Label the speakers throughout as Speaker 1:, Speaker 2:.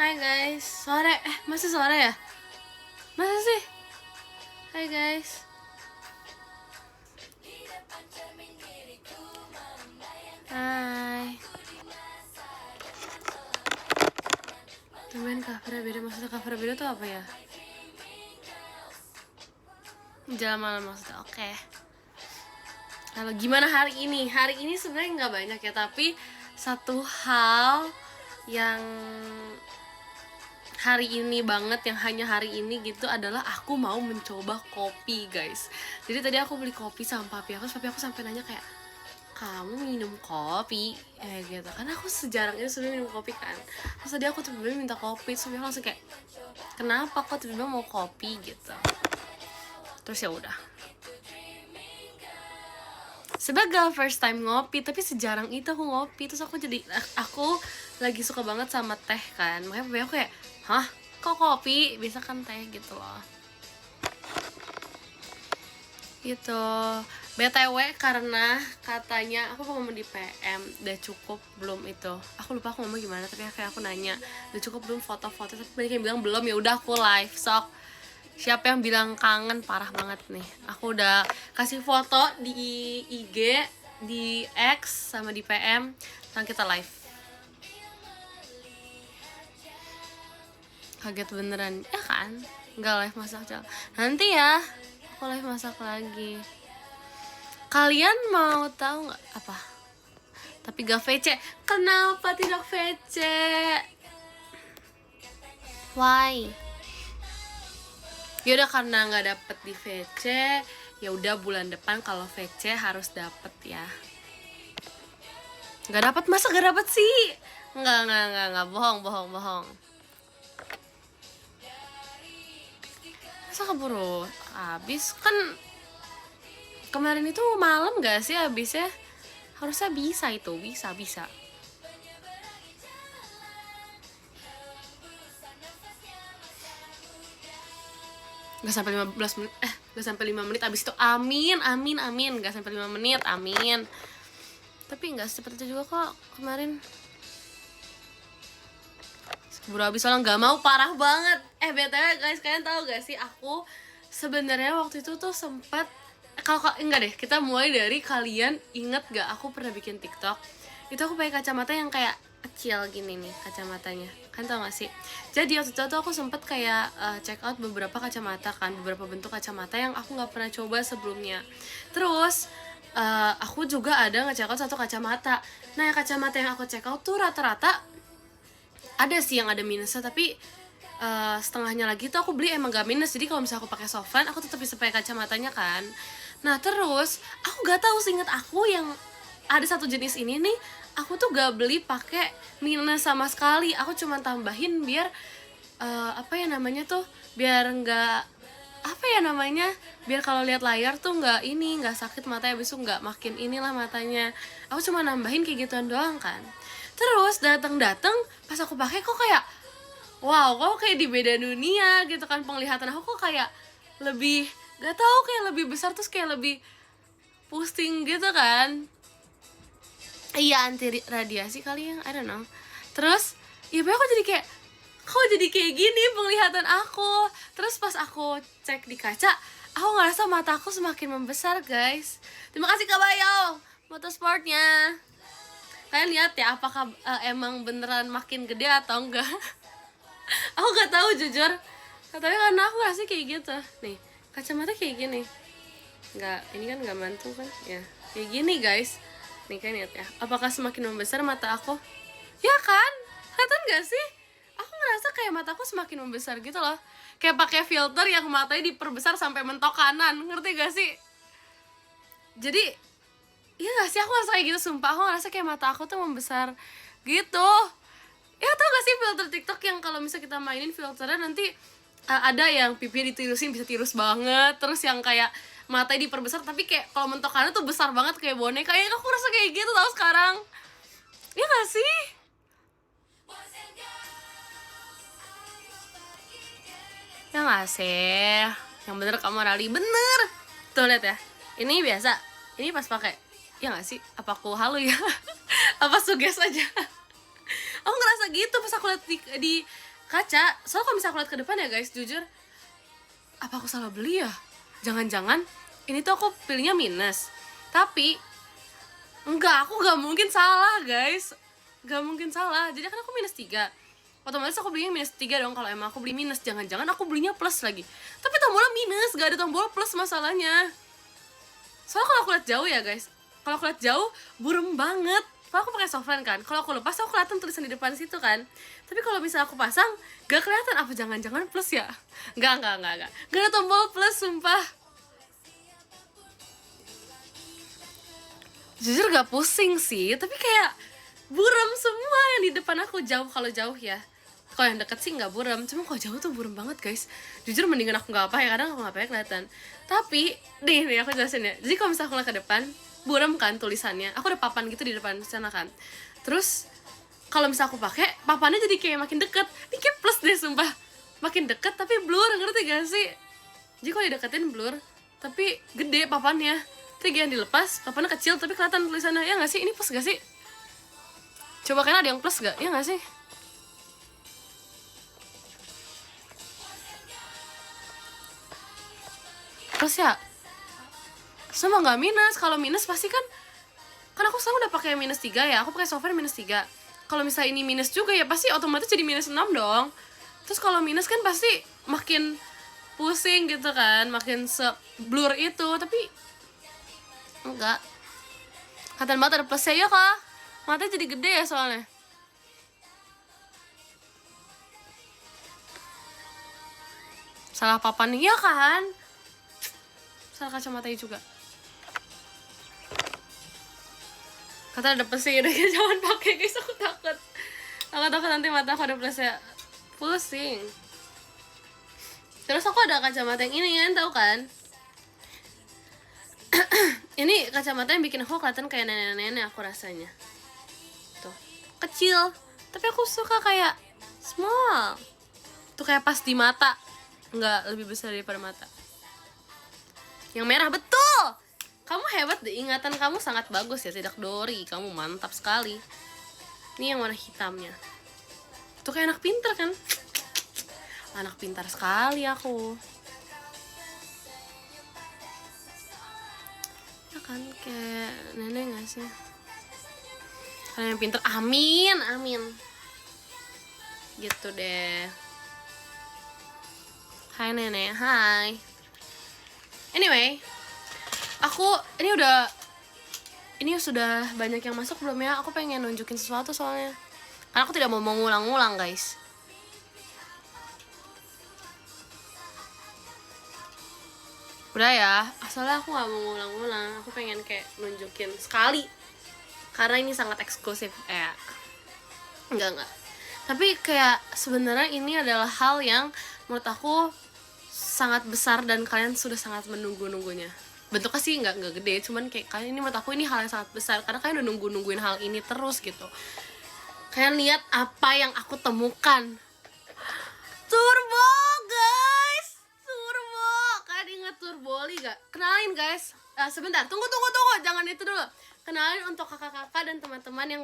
Speaker 1: Hai guys, sore, masih sore ya? Masa sih? Hai guys. Hai. Temen covernya beda, maksudnya covernya beda tuh apa ya? Jalan malam maksudnya, oke. Kalau gimana hari ini? Hari ini sebenarnya nggak banyak ya, tapi satu hal yang hari ini banget, yang hanya hari ini gitu adalah aku mau mencoba kopi guys. Jadi tadi aku beli kopi sama papi aku sampai nanya kayak, kamu minum kopi? Gitu, karena aku sejarang itu sebenarnya minum kopi kan. Terus tadi aku tiba-tiba minta kopi, terus aku langsung kayak, kenapa kok tiba-tiba mau kopi gitu. Terus ya udah. Sebagai first time ngopi, tapi sejarang itu aku ngopi. Terus aku lagi suka banget sama teh kan. Makanya papi aku kayak, hah? Kok kopi? Biasa kan teh gitu loh. Gitu. BTW karena katanya aku ngomong di PM udah cukup belum itu. Aku lupa aku ngomong gimana, tapi kayak aku nanya, udah cukup belum foto-foto, tapi banyak yang bilang belum. Ya udah aku live. Sok. Siapa yang bilang kangen parah banget nih. Aku udah kasih foto di IG, di X sama di PM. Sekarang kita live. Kaget beneran, ya kan? Nggak live masak aja. Nanti ya, aku live masak lagi. Kalian mau tahu nggak apa? Tapi gak VC. Kenapa tidak VC? Why? Yaudah karena nggak dapet di VC, ya udah bulan depan kalau VC harus dapet ya. Nggak dapet, masa nggak dapet sih? Nggak, bohong. Masa keburu habis? Kan kemarin itu malam gak sih habisnya? Harusnya bisa itu, bisa. Gak sampai 15 menit, gak sampai 5 menit abis itu. Amin, gak sampai 5 menit, amin. Tapi gak secepat itu juga kok kemarin. Keburu habis soalnya gak mau, parah banget. BTW guys, kalian tahu gak sih, aku sebenarnya waktu itu tuh sempat, kalau enggak deh, kita mulai dari kalian inget gak aku pernah bikin TikTok. Itu aku pakai kacamata yang kayak kecil gini nih kacamatanya, kan tau gak sih? Jadi waktu itu tuh aku sempet kayak check out beberapa kacamata kan, beberapa bentuk kacamata yang aku nggak pernah coba sebelumnya. Terus aku juga ada nge-check out satu kacamata. Nah yang kacamata yang aku check out tuh rata-rata ada sih yang ada minusnya, tapi setengahnya lagi tuh aku beli emang gak minus. Jadi kalau misalnya aku pakai softlens, aku tetap bisa pakai kacamatanya kan. Nah terus aku gak tahu, seinget aku yang ada satu jenis ini nih, aku tuh gak beli pakai minus sama sekali. Aku cuma tambahin biar apa ya namanya tuh, biar nggak apa ya namanya, biar kalau lihat layar tuh nggak sakit matanya, abis itu nggak makin inilah matanya. Aku cuma nambahin kayak gituan doang kan. Terus datang pas aku pakai kok kayak, wow, kok kayak di beda dunia gitu kan. Penglihatan aku kok kayak lebih, gak tahu, kayak lebih besar, terus kayak lebih pusing gitu kan. Iya, anti radiasi kali yang, I don't know. Terus ya aku jadi kayak, kok jadi kayak gini penglihatan aku. Terus pas aku cek di kaca, aku ngerasa mata aku semakin membesar guys. Terima kasih Kak Bayo motorsportnya. Kalian lihat ya, apakah emang beneran makin gede atau enggak? Aku gak tahu jujur. Tapi karena aku ngerasa kayak gitu. Nih, kacamata kayak gini. Nggak, ini kan nggak mantul kan? Ya, kayak gini guys. Nih kan lihat ya. Apakah semakin membesar mata aku? Ya kan? Kelihatan gak sih? Aku ngerasa kayak mataku semakin membesar gitu loh. Kayak pakai filter yang matanya diperbesar sampai mentok kanan. Ngerti gak sih? Jadi iya gak sih, aku ngerasa kayak gitu, sumpah. Aku ngerasa kayak mata aku tuh membesar gitu. Ya tau gak sih filter TikTok yang kalau misalnya kita mainin filternya nanti ada yang pipi ditirusin bisa tirus banget. Terus yang kayak matanya diperbesar tapi kayak kalau mentok kanan tuh besar banget kayak boneka. Ya aku ngerasa kayak gitu tau sekarang. Iya gak sih? Ya gak sih? Yang bener kamu Rali, bener. Tuh lihat ya, ini biasa, ini pas pakai. Ya gak sih? Apa aku halu ya? Apa suges aja? Aku ngerasa gitu pas aku lihat kaca. Soalnya kalau misalnya aku lihat ke depan ya guys, jujur apa aku salah beli ya? Jangan-jangan ini tuh aku pilihnya minus. Tapi enggak, aku gak mungkin salah guys. Gak mungkin salah. Jadi kan aku minus 3. Otomatis aku belinya minus 3 dong. Kalau emang aku beli minus, jangan-jangan aku belinya plus lagi. Tapi tombolnya minus, gak ada tombol plus masalahnya. Soalnya kalau aku lihat jauh ya guys, kalau aku lihat jauh buram banget. Kalau aku pakai softline kan, kalau aku lepas aku kelihatan tulisan di depan situ kan. Tapi kalau misalnya aku pasang, gak kelihatan. Apa jangan-jangan plus ya? Gak ada tombol plus, sumpah. Jujur gak pusing sih, tapi kayak buram semua yang di depan aku. Jauh, kalau jauh ya. Kalau yang deket sih nggak buram, cuma kalau jauh tuh buram banget guys. Jujur mendingan aku nggak pakai, kadang aku nggak pakai kelihatan. Tapi nih aku jelasin ya. Jadi kalau misalnya aku lihat ke depan, buram kan tulisannya. Aku ada papan gitu di depan sana kan. Terus kalau misalnya aku pakai, papannya jadi kayak makin deket. Ini kayak plus deh sumpah. Makin deket tapi blur, ngerti gak sih? Jadi kalau dideketin blur, tapi gede papannya. Tapi yang dilepas, papannya kecil tapi kelihatan tulisannya. Ya nggak sih? Ini plus gak sih? Coba kayaknya ada yang plus gak? Ya nggak sih? Plus ya? Sama nggak minus. Kalau minus pasti kan aku sekarang udah pakai minus 3 ya. Aku pakai software minus 3. Kalau misalnya ini minus juga ya pasti otomatis jadi minus 6 dong. Terus kalau minus kan pasti makin pusing gitu kan, makin blur itu. Tapi enggak. Kelihatan banget ada plusnya ya kak. Matanya jadi gede ya soalnya. Salah papan nih ya kan. Salah kacamatanya juga. Kata ada plusnya, udah jangan pakai guys, aku takut. Aku takut nanti mata aku ada plusnya. Pusing. Terus aku ada kacamata yang ini kan, tahu kan? Ini kacamata yang bikin aku kelihatan kayak nenek-nenek aku rasanya. Tuh, kecil. Tapi aku suka kayak small. Tuh kayak pas di mata. Enggak, lebih besar daripada mata. Yang merah, betul! Kamu hebat deh, ingatan kamu sangat bagus ya, tidak dori. Kamu mantap sekali. Ini yang warna hitamnya. Tuh kayak anak pintar kan? Anak pintar sekali aku. Ya kan, kayak nenek gak sih? Kalian yang pintar, amin, amin. Gitu deh. Hai nenek, hai. Anyway, ini sudah banyak yang masuk belum ya? Aku pengen nunjukin sesuatu soalnya. Karena aku tidak mau mengulang-ulang guys. Udah ya, asalnya aku gak mau ngulang-ulang. Aku pengen kayak nunjukin sekali. Karena ini sangat eksklusif. Enggak. Tapi kayak sebenarnya ini adalah hal yang menurut aku sangat besar dan kalian sudah sangat menunggu-nunggunya. Bentuknya sih nggak gede, cuman kayak kalian ini menurut aku ini hal yang sangat besar karena kalian udah nungguin hal ini terus gitu. Kalian lihat apa yang aku temukan. Turbo guys, turbo. Kalian ingat Turboli gak? Kenalin guys. Sebentar, tunggu, jangan itu dulu. Kenalin untuk kakak-kakak dan teman-teman yang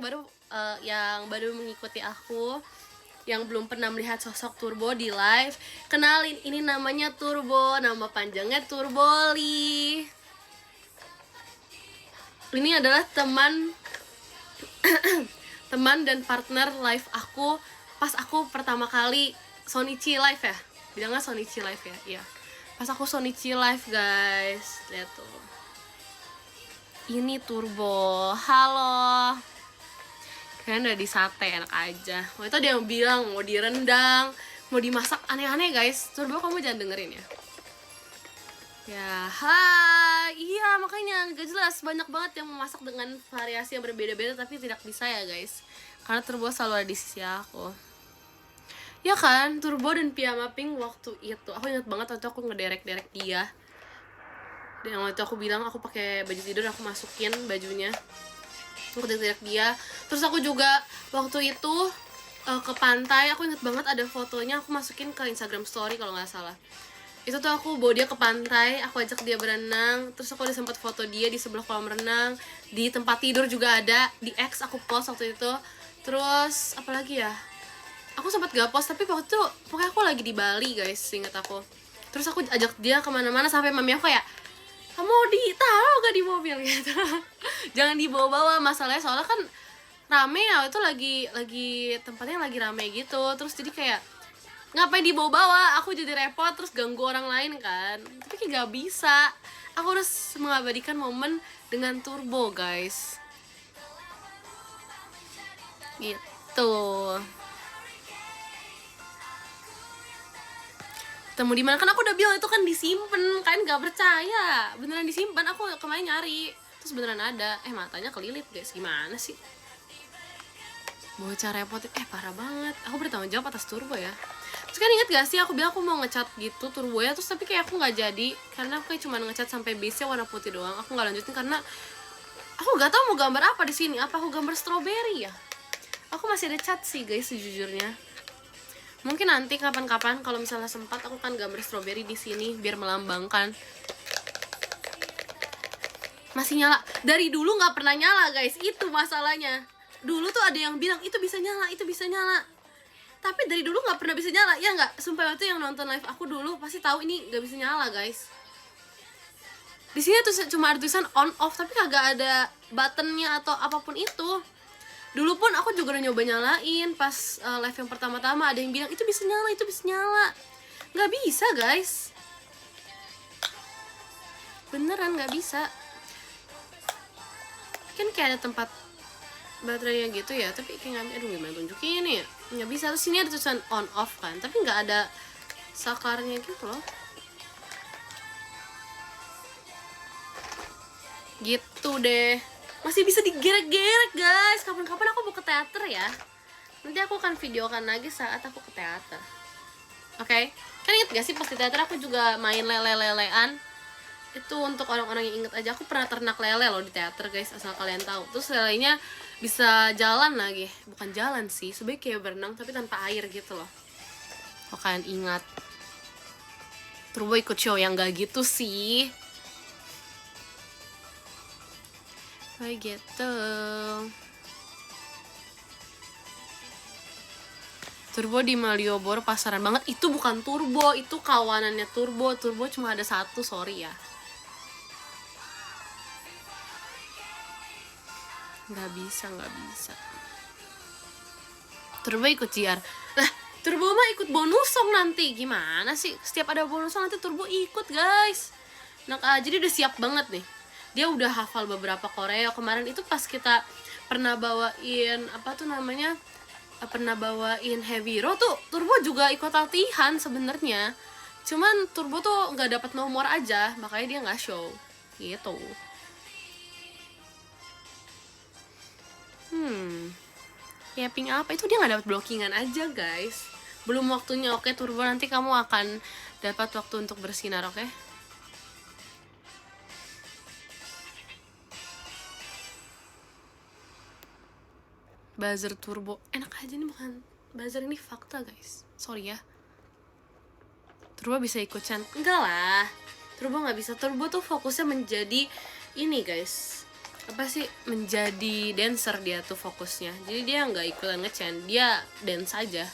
Speaker 1: baru mengikuti aku, yang belum pernah melihat sosok Turbo di live. Kenalin, ini namanya Turbo, nama panjangnya Turboli. Ini adalah teman dan partner live aku pas aku pertama kali Sonichi live ya. Bilangnya Sonichi live ya. Iya. Pas aku Sonichi live guys. Lihat tuh. Ini Turbo. Halo. Kalian udah di sate, enak aja. Waktu itu dia yang bilang mau direndang, mau dimasak aneh-aneh guys. Turbo kamu jangan dengerin ya. Ya, hai. Iya, makanya gak jelas. Banyak banget yang memasak dengan variasi yang berbeda-beda tapi tidak bisa ya guys. Karena Turbo selalu ada di sisi aku. Ya kan, Turbo dan Piyama Pink waktu itu. Aku ingat banget waktu aku ngederek-derek dia. Dan waktu aku bilang aku pakai baju tidur, aku masukin bajunya. Aku derek dia. Terus aku juga waktu itu ke pantai. Aku inget banget ada fotonya, aku masukin ke Instagram story kalau nggak salah. Itu tuh aku bawa dia ke pantai, aku ajak dia berenang. Terus aku ada sempat foto dia di sebelah kolam renang. Di tempat tidur juga ada, di X aku post waktu itu. Terus apalagi ya, aku sempat gak post, tapi waktu itu pokoknya aku lagi di Bali guys, inget aku. Terus aku ajak dia kemana-mana sampai mami aku kayak, kamu ditaruh gak di mobil gitu. Jangan dibawa-bawa, masalahnya soalnya kan rame ya, itu lagi tempatnya lagi rame gitu. Terus jadi kayak ngapain dibawa-bawa, aku jadi repot terus ganggu orang lain kan. Tapi kayak gak bisa, aku harus mengabadikan momen dengan Turbo guys gitu. Temu di mana, kan aku udah bilang itu kan disimpan, kan gak percaya, beneran disimpan. Aku kemarin nyari terus beneran ada. Matanya kelilit guys, gimana sih bocah repot. Parah banget, aku bertanggung jawab atas Turbo ya. Terus kan inget gak sih aku bilang aku mau ngecat gitu Turbo ya, terus tapi kayak aku nggak jadi karena aku kayak cuma ngecat sampai base nya warna putih doang. Aku nggak lanjutin karena aku nggak tahu mau gambar apa di sini. Apa aku gambar strawberry ya? Aku masih ada cat sih guys sejujurnya. Mungkin nanti kapan-kapan kalau misalnya sempat aku kan gambar strawberry di sini biar melambangkan. Masih nyala. Dari dulu nggak pernah nyala guys, itu masalahnya. Dulu tuh ada yang bilang itu bisa nyala, itu bisa nyala. Tapi dari dulu nggak pernah bisa nyala, ya nggak? Sumpah waktu yang nonton live aku dulu pasti tahu ini nggak bisa nyala guys. Di sini tuh cuma ada tulisan on off tapi kagak ada buttonnya atau apapun itu. Dulu pun aku juga udah nyoba nyalain pas live yang pertama-tama, ada yang bilang itu bisa nyala, itu bisa nyala. Nggak bisa guys, beneran nggak bisa. Kan kayak ada tempat baterainya gitu ya, tapi kayak nggak, aduh gimana tunjukin ya, nggak bisa. Terus sini ada tulisan on off kan, tapi nggak ada sakarnya gitu loh, gitu deh. Masih bisa digerek-gerek guys. Kapan-kapan aku mau ke teater ya, nanti aku akan videokan lagi saat aku ke teater. Oke? Kan inget gak sih pas di teater aku juga main lele-lelean. Itu untuk orang-orang yang inget aja, aku pernah ternak lele loh di teater guys, asal kalian tahu. Terus lelenya bisa jalan lagi, bukan jalan sih, sebenarnya kayak berenang tapi tanpa air gitu loh. Kalau kalian ingat. Turbo ikut show yang gak gitu sih, kayak gitu. Turbo di Malioboro pasaran banget. Itu bukan Turbo, itu kawanannya Turbo. Turbo cuma ada satu, sorry ya. Nggak bisa. Turbo ikut JR. Lah, Turbo mah ikut bonus song nanti. Gimana sih? Setiap ada bonus song nanti Turbo ikut guys. Nah, jadi udah siap banget nih. Dia udah hafal beberapa Korea. Kemarin itu pas kita pernah bawain apa tuh namanya? Pernah bawain Heavy Row tuh Turbo juga ikut latihan sebenarnya. Cuman Turbo tuh nggak dapat nomor aja, makanya dia nggak show. Gitu. Ya ping apa itu, dia nggak dapat blockingan aja guys. Belum waktunya. Oke Turbo, nanti kamu akan dapat waktu untuk bersinar. Oke? Buzzer Turbo enak aja nih, bukan buzzer, ini fakta guys, sorry ya. Turbo bisa ikut chant? Enggak lah, Turbo nggak bisa. Turbo tuh fokusnya menjadi ini guys, apa sih, menjadi dancer. Dia tuh fokusnya, jadi dia nggak ikutan nge-chant, dia dance aja.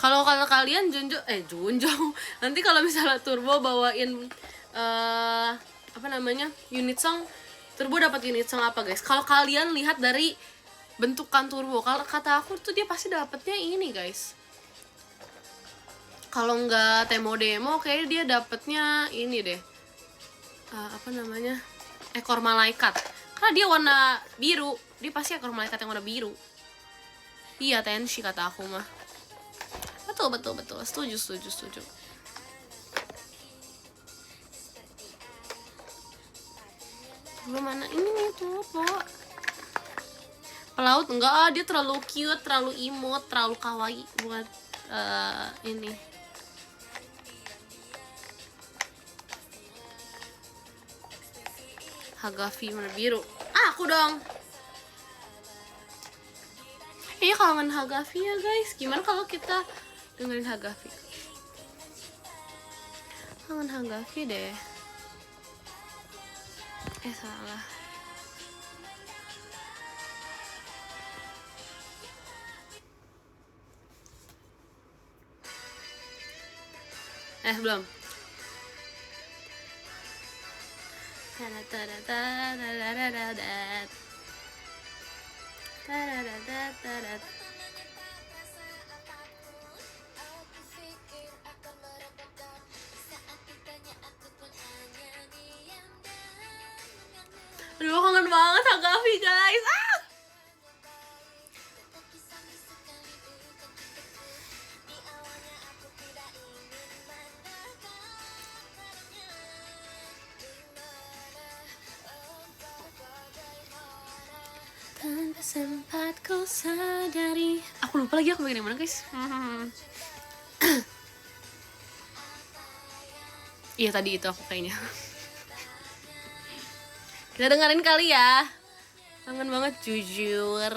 Speaker 1: Kalau kalian Junjong nanti kalau misalnya Turbo bawain apa namanya, unit song, Turbo dapat unit song apa guys? Kalau kalian lihat dari bentukan Turbo, kalau kata aku tuh dia pasti dapetnya ini guys. Kalau nggak demo kayaknya dia dapetnya ini deh, apa namanya, ekor malaikat. Karena dia warna biru, dia pasti ekor malaikat yang warna biru. Iya, Tenshi kata aku mah. Betul, setuju. Turbo mana ini nih Turbo? Pelaut enggak, dia terlalu cute, terlalu imut, terlalu kawaii buat ini. Hagafi warna biru. Aku dong. Kangen Hagafi ya guys. Gimana kalau kita dengerin Hagafi? Kangen Hagafi deh. Salah. Belum. Aduh, kangen banget Hagafi guys. Tanpa sempat ku sadari. Aku lupa lagi aku bagian mana guys. Iya tadi itu aku kayaknya. Kita dengerin kali ya. Kangen banget jujur.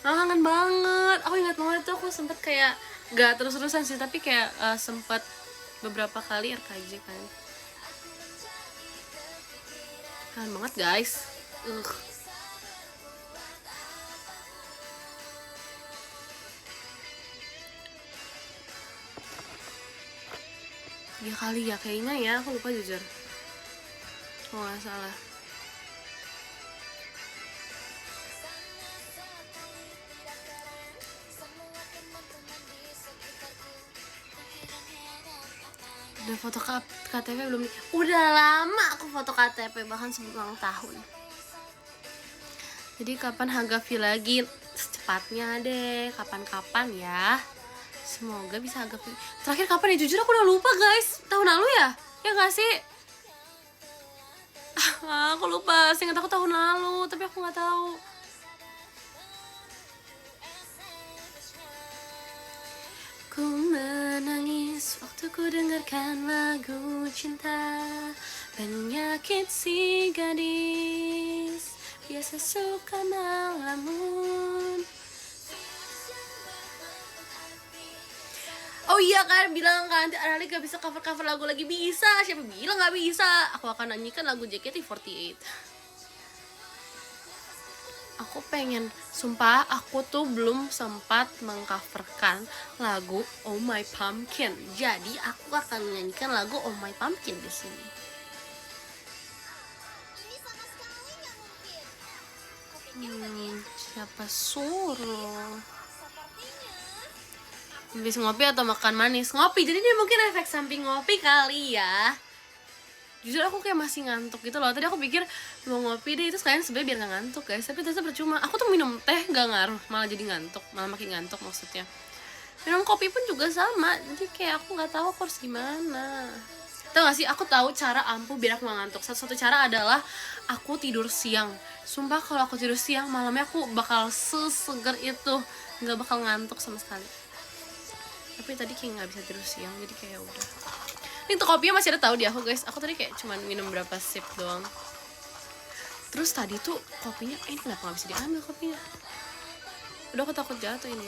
Speaker 1: Kangen banget. Aku ingat banget tuh aku sempet kayak gak terus-terusan sih, tapi kayak sempet beberapa kali RKJ kan. Kangen banget guys. Ya kali ya kayaknya ya, aku lupa jujur. Oh gak salah. Udah foto KTP belum nih? Udah lama aku foto KTP, bahkan sebelum ulang tahun. Jadi kapan Hagafi lagi? Secepatnya deh, kapan-kapan ya. Semoga bisa Hagafi. Terakhir kapan ya? Jujur aku udah lupa guys. Tahun lalu ya? Ya gak sih? Aku lupa, seingat aku tahun lalu, tapi aku gak tahu. Ku menangis waktu ku dengarkan lagu cinta, penyakit si gadis biasa suka melamun. Oh iya kan, bilang kan Arali gak bisa cover lagu lagi. Bisa, siapa bilang gak bisa? Aku akan nyanyikan lagu JKT48. Aku pengen, sumpah aku tuh belum sempat mengcoverkan lagu Oh My Pumpkin. Jadi aku akan menyanyikan lagu Oh My Pumpkin di sini. Siapa suruh? Habis ngopi atau makan manis? Ngopi, jadi ini mungkin efek samping ngopi kali ya. Jujur aku kayak masih ngantuk gitu loh. Tadi aku pikir mau ngopi deh, itu sekalian sebenarnya biar gak ngantuk guys. Tapi ternyata percuma. Aku tuh minum teh gak ngaruh, malah jadi ngantuk, malah makin ngantuk maksudnya. Minum kopi pun juga sama. Jadi kayak aku gak tahu aku harus gimana. Tahu gak sih, aku tahu cara ampuh biar aku gak ngantuk. Satu-satu cara adalah aku tidur siang. Sumpah kalau aku tidur siang, malamnya aku bakal seseger itu, gak bakal ngantuk sama sekali. Tapi tadi kayak gak bisa tidur siang, jadi kayak udah. Ini tuh kopinya masih ada tahu di aku guys. Aku tadi kayak cuman minum berapa sip doang. Terus tadi tuh kopinya, ini kenapa gak bisa diambil kopinya? Udah aku takut jatuh ini.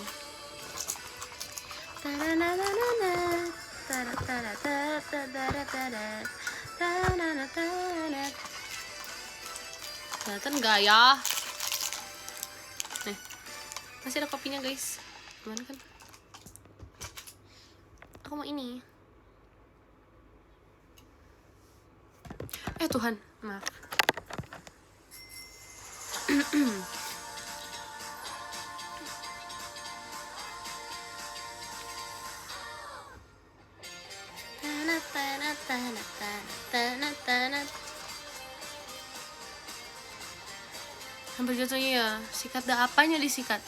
Speaker 1: Kelihatan gak ya? Nih, masih ada kopinya guys. Gimana kan? Aku mau ini. Tuhan, maaf. Hampir jatuhnya ya. Sikat dah, apanya disikat?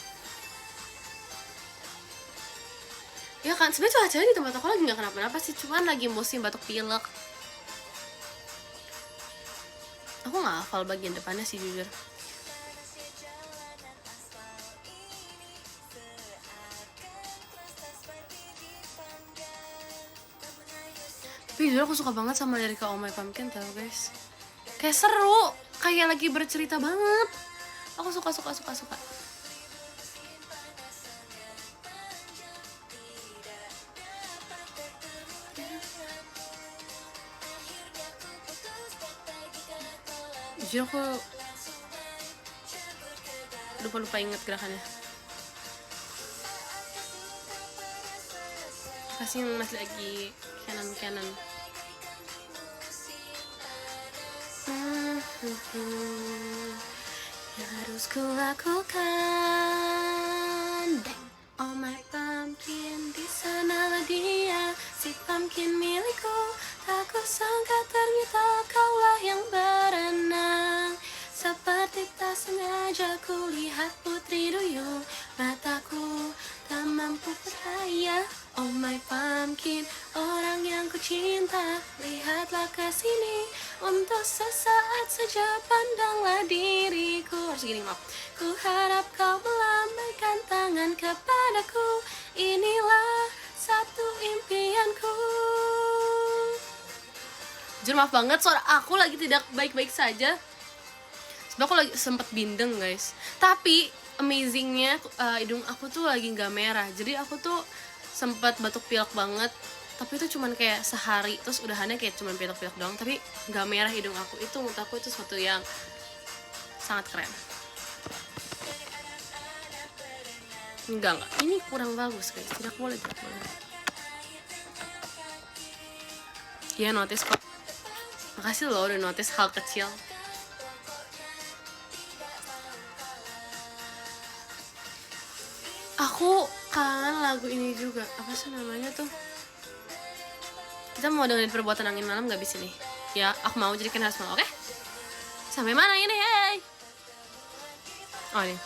Speaker 1: Ya kan, sebenarnya cuacanya di tempat aku lagi nggak kenapa-napa sih, cuman lagi musim batuk pilek. Aku nggak hafal bagian depannya sih jujur. Tapi jujur aku suka banget sama lirika Oh My Pumpkin tau guys. Kayak seru, kayak lagi bercerita banget. Aku suka. Jujur aku lupa inget gerakannya. Pasti masih lagi kanan. Yang harus ku lakukan. Oh my pumpkin, di sanalah dia, si pumpkin milikku. Tak kusangka ternyata kaulah yang berenang. Seperti tak sengaja ku lihat putri duyung, mataku tak mampu percaya. Oh my pumpkin, orang yang ku cinta, lihatlah ke sini. Untuk sesaat saja pandanglah diriku. Harus gini, maaf. Ku harap kau melambaikan tangan kepadaku. Inilah satu impianku. Jujur maaf banget, suara aku lagi tidak baik-baik saja. Sebenernya aku lagi sempet bindeng guys. Tapi amazingnya hidung aku tuh lagi gak merah. Jadi aku tuh sempet batuk pilek banget. Tapi itu cuman kayak sehari, terus udahannya kayak cuman pilek-pilek doang. Tapi gak merah hidung aku. Itu menurut aku itu sesuatu yang sangat keren. Enggak, ini kurang bagus guys. Tidak boleh. Ya notice kok. Makasih loh udah notice hal kecil. Aku kangen lagu ini juga. Apa sih namanya tuh? Kita mau dengerin Perbuatan Angin Malam gak bisa nih? Ya, aku mau, jadi kan harus mau, oke? Sampai mana ini, hey? Oh, ini.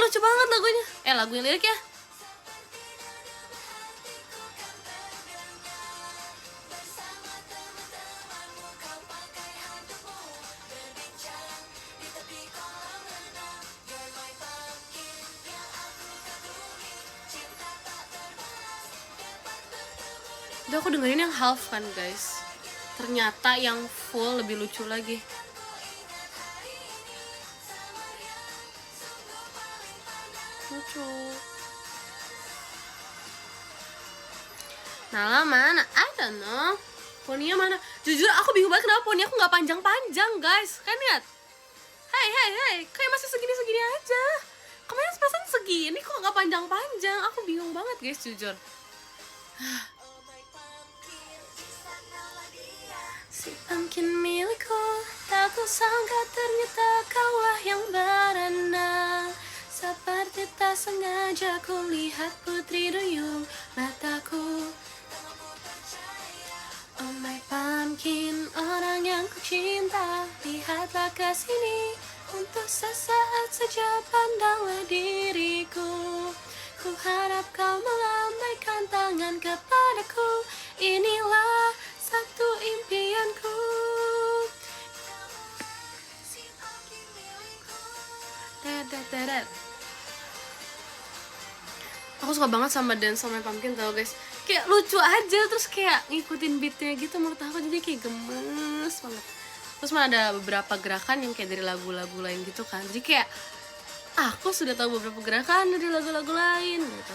Speaker 1: Lucu banget lagunya. Lagunya liriknya. Udah aku dengerin yang half kan guys. Ternyata yang full lebih lucu lagi. Lucu. Nala mana? I don't know. Poninya mana? Jujur aku bingung banget kenapa poni aku gak panjang-panjang guys. Kan lihat. Hey, kayak masih segini-segini aja. Kemarin pesan segini kok gak panjang-panjang. Aku bingung banget guys jujur. Si pumpkin milikku, tak kusangka ternyata kaulah yang berenang. Seperti tak sengaja ku lihat putri duyung, mataku. Oh my pumpkin, orang yang ku cinta, lihatlah ke sini. Untuk sesaat saja pandanglah diriku. Ku harap kau melambaikan tangan kepadaku. Inilah satu impianku. Aku suka banget sama dance sama pumpkin tau guys. Kayak lucu aja, terus kayak ngikutin beatnya gitu menurut aku, jadi kayak gemes banget. Terus malah ada beberapa gerakan yang kayak dari lagu-lagu lain gitu kan. Jadi kayak aku sudah tahu beberapa gerakan dari lagu-lagu lain gitu.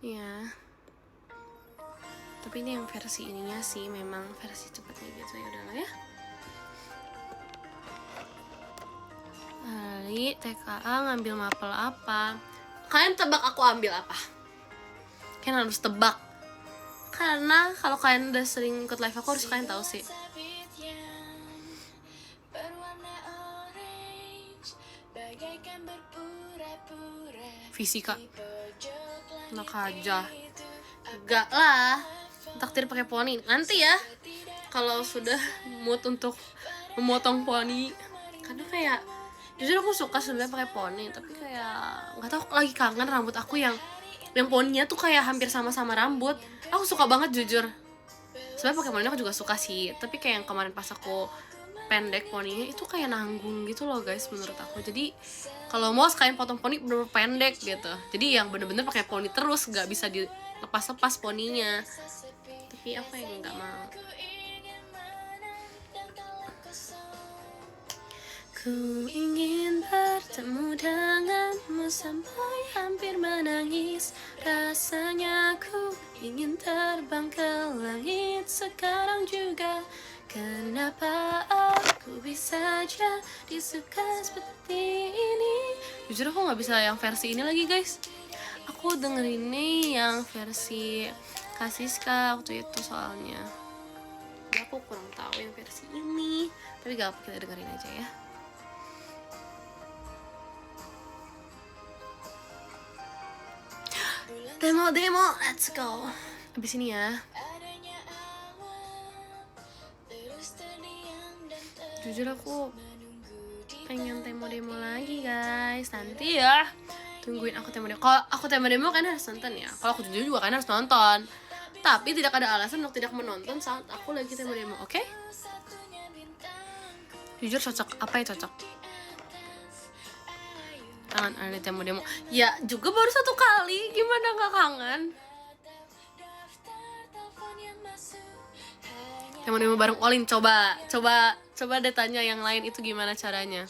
Speaker 1: Ya. Tapi ini yang versi ininya sih memang versi cepatnya gitu, ya udahlah ya. Ali TKA ngambil mapel apa? Kalian tebak aku ambil apa? Kalian harus tebak. Karena kalau kalian udah sering ikut live aku harus kalian tahu sih. Fisika. Enak aja. Enggak lah. Takdir pakai poni nanti ya. Kalau sudah mood untuk memotong poni. Karena kayak jujur aku suka sebenarnya pakai poni, tapi kayak nggak tahu, lagi kangen rambut aku yang poninya tuh kayak hampir sama-sama rambut. Aku suka banget jujur. Sebenarnya pakai poni aku juga suka sih, tapi kayak yang kemarin pas aku pendek poninya itu kayak nanggung gitu loh guys menurut aku. Jadi kalau mau sekalian potong poni bener-bener pendek gitu. Jadi yang bener-bener pakai poni terus, nggak bisa dilepas-lepas poninya. Tapi apa yang nggak mau? Ku ingin bertemu denganmu sampai hampir menangis. Rasanya ku ingin terbang ke langit sekarang juga. Kenapa aku bisa jadi suka seperti ini? Jujur aku gak bisa yang versi ini lagi guys. Aku dengerin ini yang versi Kasiska waktu itu soalnya. Jadi aku kurang tahu yang versi ini. Tapi gak apa, kita dengerin aja ya. Demo, let's go. Abis ini ya. Jujur aku pengen demo lagi guys. Nanti ya tungguin aku demo. Kalau aku demo kan harus nonton ya. Kalau aku jujur juga kan harus nonton. Tapi tidak ada alasan untuk tidak menonton saat aku lagi demo, oke? Okay? Jujur cocok. Apa yang cocok? Kangen ada demo. Ya juga baru 1 kali. Gimana gak kangen? Demo bareng Olin. Coba deh tanya yang lain itu gimana caranya.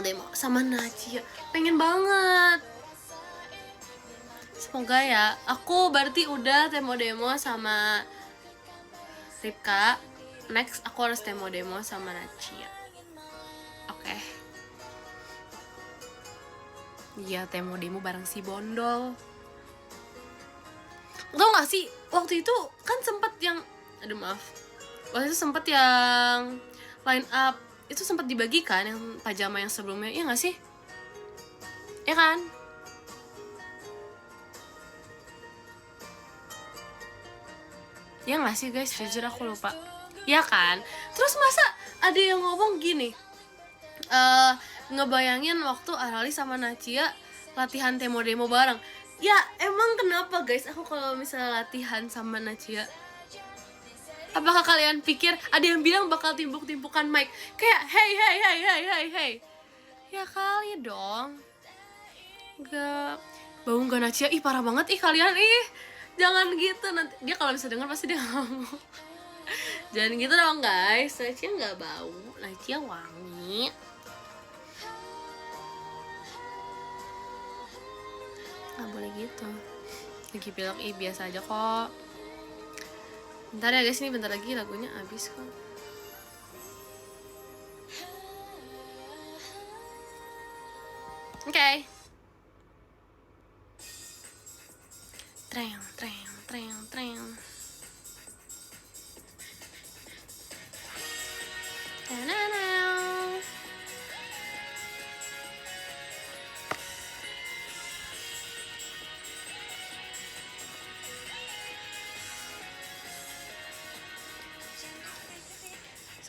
Speaker 1: Demo sama Najia, pengen banget. Semoga ya. Aku berarti udah demo sama Ripka. Next aku harus demo sama Najia. Oke. Iya, demo bareng si Bondol. Tau gak sih, waktu itu kan sempet yang, aduh maaf, waktu itu sempet yang line up itu sempat dibagikan yang pajama yang sebelumnya, iya gak sih? Iya kan? Iya gak sih guys? Jujur aku lupa. Iya kan? Terus masa ada yang ngomong gini, ngebayangin waktu Arali sama Nachia latihan demo bareng. Ya emang kenapa guys aku kalau misalnya latihan sama Nachia, apakah kalian pikir ada yang bilang bakal timpuk-timpukan mic kayak hey? Ya kali dong. Gak bau gak Nachia, ih parah banget ih kalian, ih jangan gitu, nanti dia kalau bisa denger pasti dia ngomong. Jangan gitu dong guys, Nachia gak bau, Nachia wangi. Gak boleh gitu. Lagi bilang biasa aja kok. Bentar ya guys, ini bentar lagi lagunya habis kok. Oke. Treng.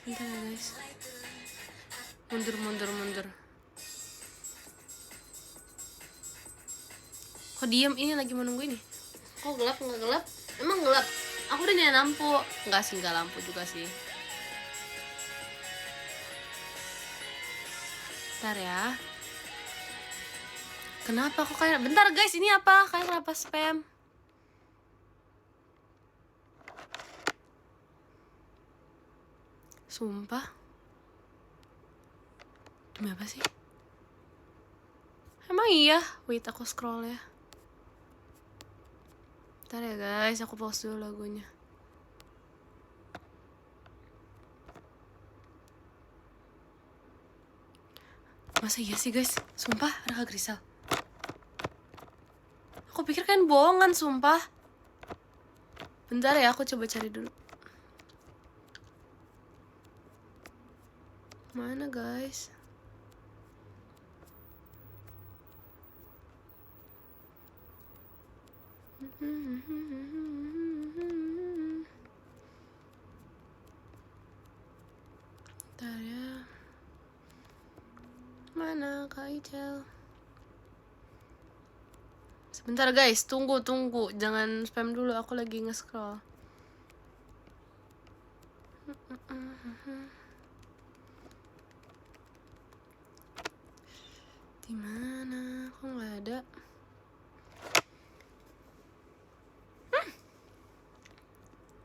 Speaker 1: Sebentar ya guys. Mundur. Kok diem, ini lagi menunggu ini. Kok gelap, nggak gelap? Emang gelap? Aku udah nyalain lampu. Enggak sih, nggak lampu juga sih. Bentar ya. Kenapa kok kayak, bentar guys, ini apa? Kayak kenapa spam? Sumpah. Demi apa sih? Emang iya? Wait, aku scroll ya. Bentar ya guys, aku pause dulu lagunya. Masa iya sih guys? Sumpah, ada Kak Grisel. Aku pikir kan bohongan, sumpah. Bentar ya, aku coba cari dulu. Mana guys? Bentar ya. Mana Kak Icel? Sebentar guys, tunggu. Jangan spam dulu, aku lagi nge-scroll. Di mana? Kok nggak ada?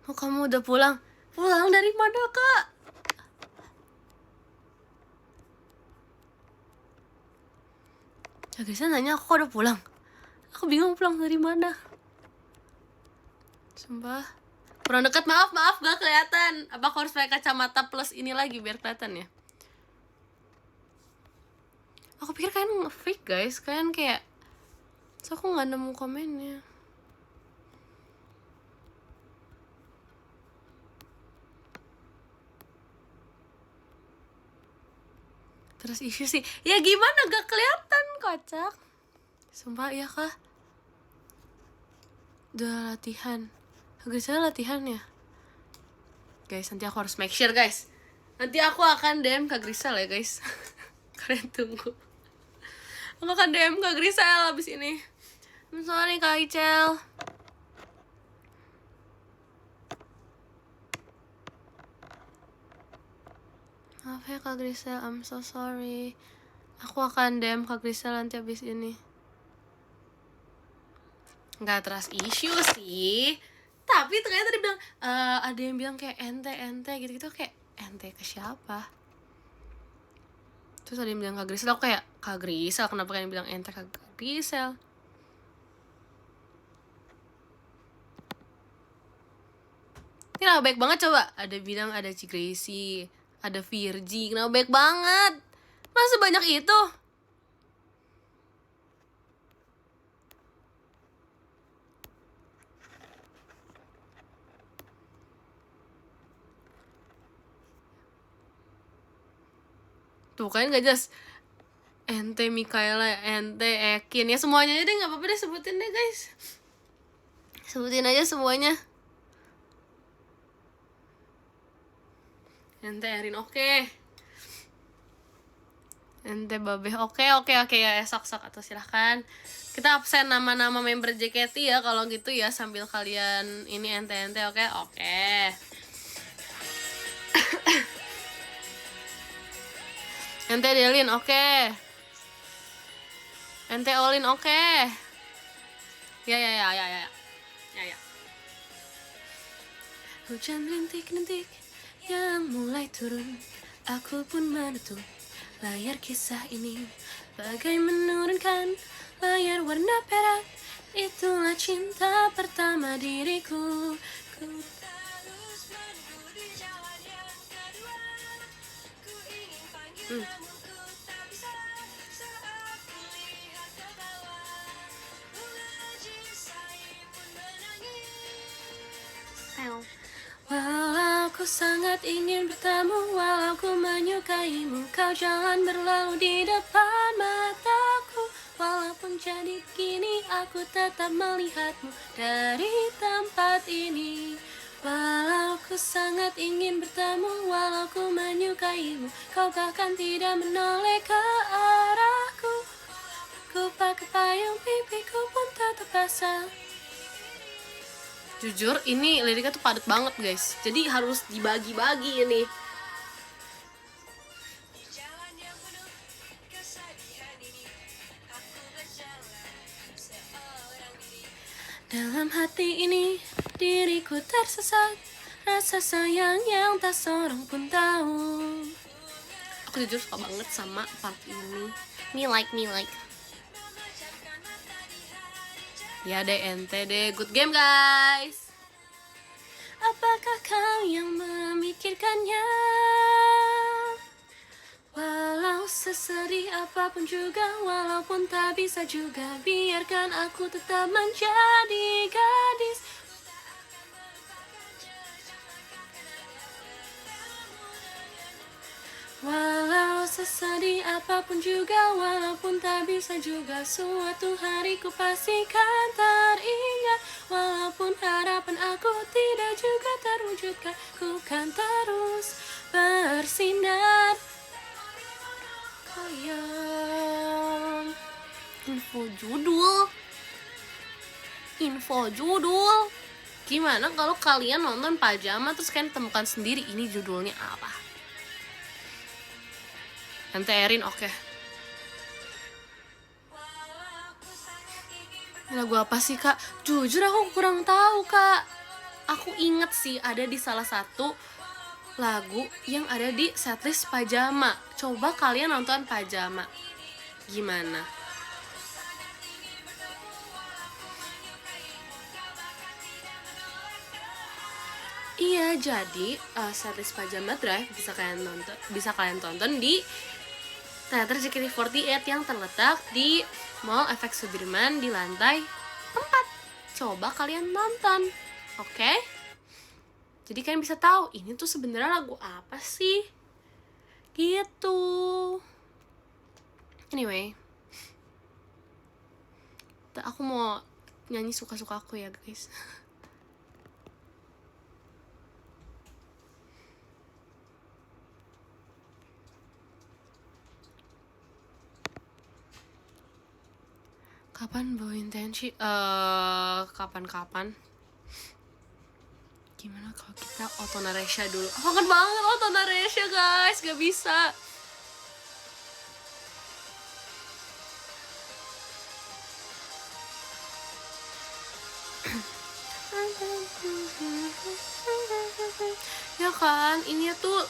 Speaker 1: Oh, kamu udah pulang? Pulang dari mana, Kak? Grisa nanya aku udah pulang. Aku bingung pulang dari mana. Sumpah. Kurang dekat, maaf gak kelihatan. Apa aku harus pakai kacamata plus ini lagi biar kelihatan ya? Aku pikir kalian fake guys, kalian kayak so aku nggak nemu komennya. Terus isu sih, ya gimana gak kelihatan kocak. Sumpah ya kah? Udah latihan. Guys, saya latihan ya. Guys, nanti aku harus make sure guys. Nanti aku akan DM Kak Grisel ya guys. Kalian tunggu. Aku akan DM Kak Grisel abis ini. I'm sorry Kak Icel. Maaf ya Kak Grisel, I'm so sorry. Aku akan DM Kak Grisel nanti abis ini. Nggak trust issue sih. Tapi ternyata dia bilang, ada yang bilang kayak ente gitu-gitu. Kayak ente ke siapa? Terus ada yang bilang Kak Grisel, aku kayak Kak Grisel, kenapa kalian bilang ente Kak Grisel? Ini kenapa baik banget coba? Ada bilang ada Cigresi, ada Virgi, kenapa baik banget? Masa banyak itu? Tuh kan gak jelas. Ente Mikaela, ente Ekin, ya semuanya aja deh, gak apa-apa deh sebutin deh guys. Sebutin aja semuanya. Ente Erin oke. Ente Babeh oke ya, sok atau silahkan. Kita absen nama-nama member JKT ya kalau gitu ya, sambil kalian ini ente oke. Ente Delin oke. Ente Olin oke. Ya. Hujan rintik-rintik yang mulai turun, aku pun menutup layar kisah ini, bagai menurunkan layar warna perak. Itulah cinta pertama diriku. Ku terus menunggu di jalan yang kedua. Ku ingin panggil namun ku tak bisa saat ku lihat ke bawah. Bunga jisai pun menangis. Walau ku sangat ingin bertemu, walau ku menyukaimu, kau jangan berlalu di depan mataku. Walaupun jadi begini, aku tetap melihatmu dari tempat ini. Walau ku sangat ingin bertemu, walau ku menyukaimu, kau bahkan tidak menoleh ke arahku. Ku pakai payung, pipiku pun tetap basah. Jujur ini liriknya tuh padat banget guys, jadi harus dibagi-bagi ini. Dalam hati ini diriku tersesat, rasa sayang yang tak seorang pun tahu. Aku jujur suka banget sama part ini. Me like. Ya deh ente deh, good game guys. Apakah kau yang memikirkannya? Walau sesedih apapun juga, walaupun tak bisa juga, biarkan aku tetap menjadi gadis. Walau sesedih apapun juga, walaupun tak bisa juga, suatu hari ku pastikan teringat. Walaupun harapan aku tidak juga terwujudkan, ku kan terus bersinar. Koyong. Info judul. Gimana kalau kalian nonton Pajama terus kalian temukan sendiri ini judulnya apa? Tante Erin oke. Lagu apa sih kak? Jujur aku kurang tahu kak. Aku inget sih ada di salah satu lagu yang ada di setlist Pajama. Coba kalian nonton Pajama. Gimana? Iya, jadi setlist Pajama Drive bisa kalian tonton di Teater JKT48 yang terletak di Mall Efek Sudirman di lantai 4. Coba kalian nonton, oke? Jadi kalian bisa tahu ini tuh sebenarnya lagu apa sih? Gitu. Anyway, aku mau nyanyi suka-suka aku ya guys. Kapan bawain Tenchi? Kapan-kapan. Gimana kalau kita Otonaresha dulu? Aku kangen banget Otonaresha guys, gak bisa. Ya kan, ini tuh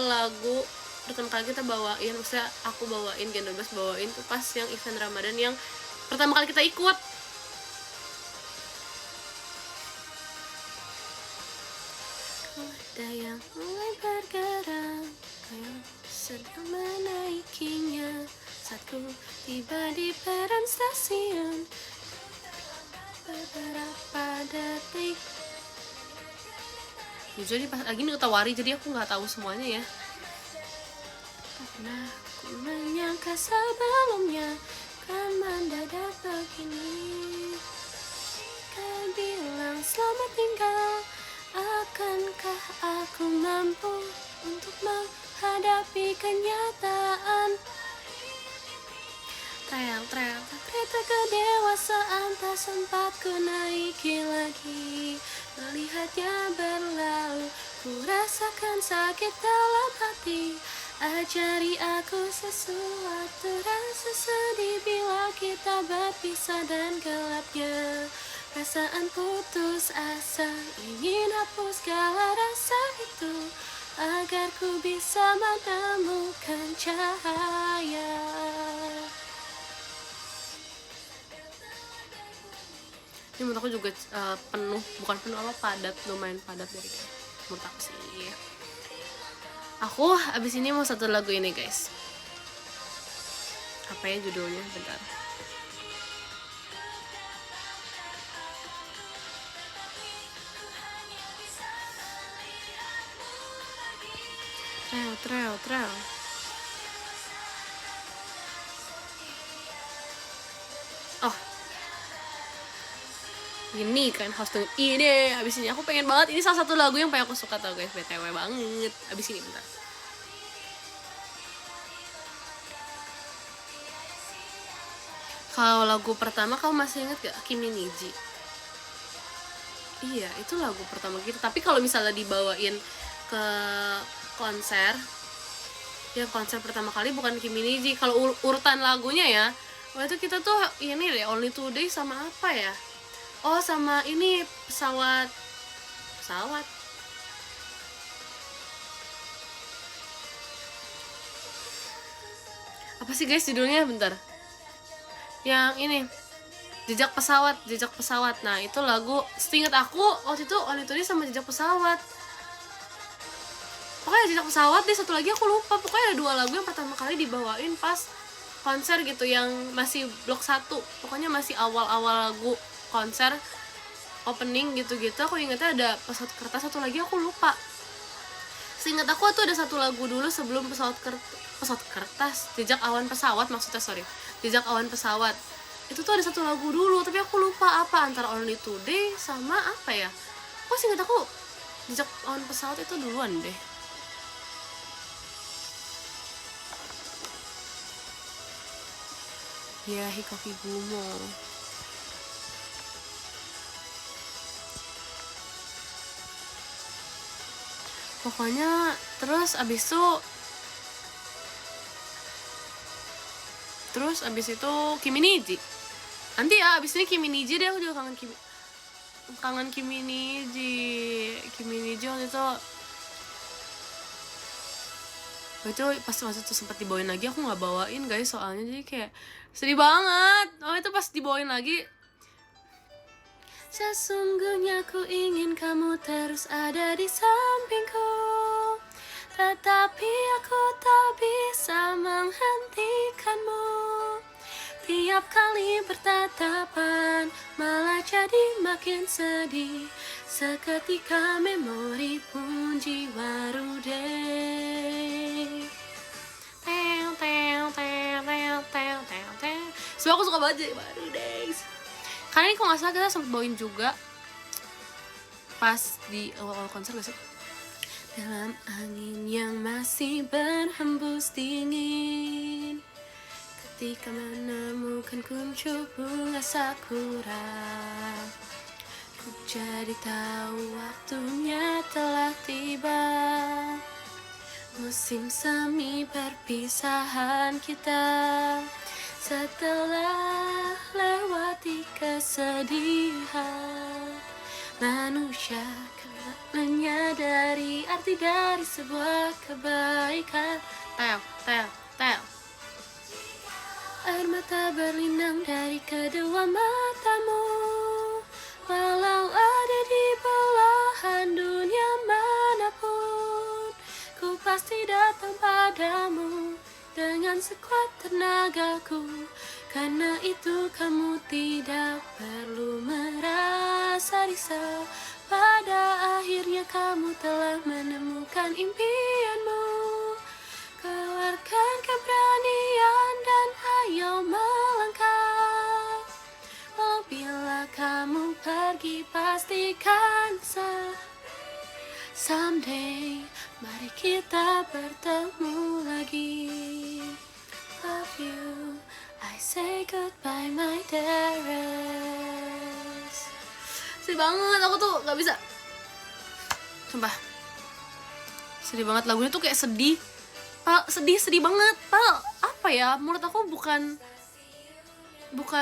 Speaker 1: lagu pertama kali kita bawain, maksudnya aku bawain, Gen 12 bawain tuh pas yang event Ramadan yang pertama kali kita ikut. Ada yang mulai bergerak, yang sedang menaikinya. Saat ku tiba di peron stasiun, beberapa detik. Jadi pas lagi ini ketawari, jadi aku nggak tahu semuanya ya. Karena ku menyangka sebelumnya kan mendadak begini. Kau bilang selamat tinggal, akankah aku mampu untuk menghadapi kenyataan? Trel, kereta kedewasaan tak sempat ku naiki lagi. Melihatnya berlalu, ku rasakan sakit dalam hati. Ajari aku sesuatu, rasa sedih bila kita berpisah dan gelapnya perasaan putus asa. Ingin hapus segala rasa itu agar ku bisa menemukan cahaya. Ini menurut aku juga penuh, bukan penuh apa, padat, lumayan padat dari menurut aku sih. Aku abis ini mau satu lagu ini guys. Apa ya judulnya? Bentar. Trel. Oh, ini kan host ini. Abis ini aku pengen banget, ini salah satu lagu yang paling aku suka tau guys, BTW banget. Abis ini bentar. Kalau lagu pertama kamu masih inget gak? Kimi Niji. Iya, itu lagu pertama kita. Tapi kalau misalnya dibawain ke konser, ya konser pertama kali bukan Kimi Niji. Kalau urutan lagunya ya, waktu itu kita tuh ini deh, Only Today sama apa ya? Oh, sama ini pesawat. Apa sih guys judulnya? Bentar. Yang ini jejak pesawat. Nah itu lagu seinget aku waktu itu Only Today sama jejak pesawat. Pokoknya jejak pesawat deh, satu lagi aku lupa. Pokoknya ada dua lagu yang pertama kali dibawain pas konser gitu, yang masih blok 1. Pokoknya masih awal-awal lagu konser opening gitu-gitu. Aku ingetnya ada pesawat kertas, satu lagi aku lupa. Seingat aku tuh ada satu lagu dulu sebelum pesawat kertas, jejak awan pesawat maksudnya, jejak awan pesawat. Itu tuh ada satu lagu dulu, tapi aku lupa apa, antara Only Today sama apa ya. Kok seingat aku jejak awan pesawat itu duluan deh. Ya, Hikoki Gumo. Pokoknya terus abis itu Kimi Niji. Nanti ya abis ini Kimi Niji deh, aku juga kangen Kimi Niji waktu itu pas waktu itu sempat dibawain lagi, aku nggak bawain guys soalnya, jadi kayak sedih banget. Itu pas dibawain lagi, sesungguhnya ku ingin kamu terus ada di sampingku, tetapi aku tak bisa menghentikanmu. Tiap kali bertatapan malah jadi makin sedih. Seketika memori pun jiwa rudek. Sebab aku suka banget jiwa rudek. Karena ini kok gak salah kita sempet bawain juga pas di awal konser gak sih? Dalam angin yang masih berhembus dingin, ketika menemukan kuncup bunga sakura, ku jadi tahu waktunya telah tiba. Musim semi perpisahan kita, setelah lewati kesedihan, manusia menyadari arti dari sebuah kebaikan. Tel. Air mata berlinang dari kedua matamu, walau ada di belahan dunia manapun, ku pasti datang padamu dengan sekuat tenagaku. Karena itu kamu tidak perlu merasa risau, pada akhirnya kamu telah menemukan impianmu. Keluarkan keberanian dan ayo melangkah. Oh, bila kamu pergi pastikan someday mari kita bertemu lagi. Love you, I say goodbye my dearest. Sedih banget, aku tuh gak bisa, sumpah sedih banget. Lagunya tuh kayak sedih banget. Apa ya, menurut aku bukan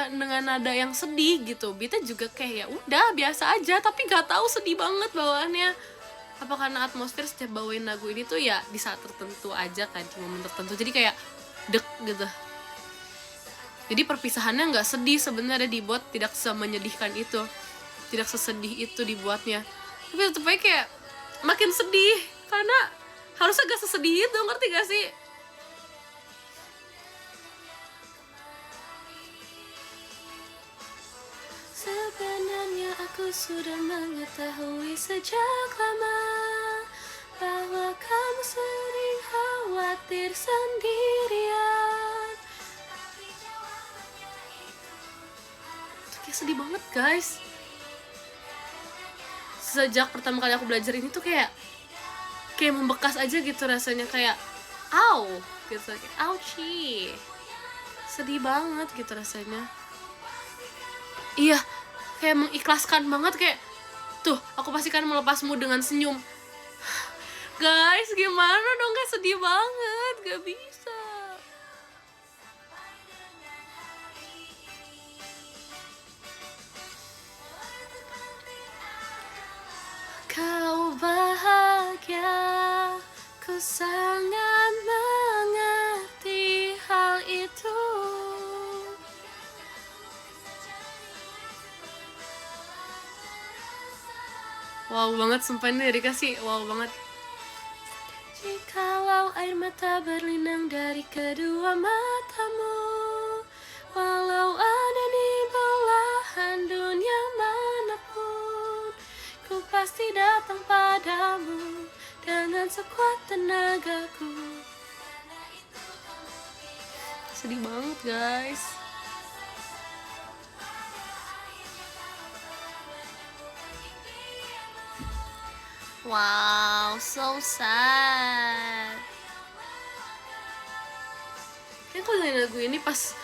Speaker 1: dengan nada yang sedih gitu. Beatnya juga kayak ya udah biasa aja, tapi nggak tahu sedih banget bawaannya. Apa karena atmosfer setiap bawain lagu ini tuh ya di saat tertentu aja kan, di momen tertentu, jadi kayak dek gitu. Jadi perpisahannya nggak sedih sebenarnya, dibuat tidak semenyedihkan itu, tidak sesedih itu dibuatnya, tapi tetep aja kayak makin sedih karena harusnya gak sesedih itu, ngerti gak sih? Sebenarnya aku sudah mengetahui sejak lama bahwa kamu sering khawatir sendirian. Itu kayak sedih banget guys. Sejak pertama kali aku belajar ini tuh kayak membekas aja gitu rasanya, kayak au gitu, kayak ouchie, sedih banget gitu rasanya. Iya, kayak mengikhlaskan banget, kayak tuh aku pastikan melepasmu dengan senyum. Guys, gimana dong, kayak sedih banget, gak bisa. Kau bahagia, ku sangat mengerti hal itu. Wow banget, sumpah ini dikasih wow banget. Jikalau air mata berlinang dari kedua matamu, walau ada di belahan dunia manapun, ku pasti datang padamu dengan sekuat tenagaku. Sedih banget guys. Wow, so sad. Kayak kalau dengerin lagu ini pas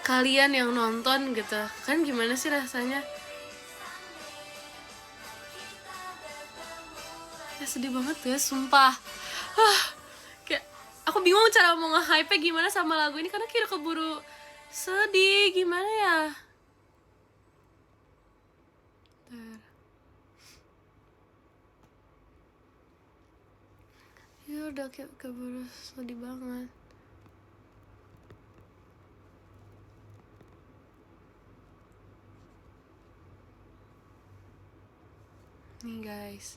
Speaker 1: kalian yang nonton gitu, kan gimana sih rasanya? Kayak sedih banget guys, sumpah. Kayak aku bingung cara mau nge-hype gimana sama lagu ini karena kira keburu sedih, gimana ya? Ya udah kayak keburu sedih banget. Nih guys.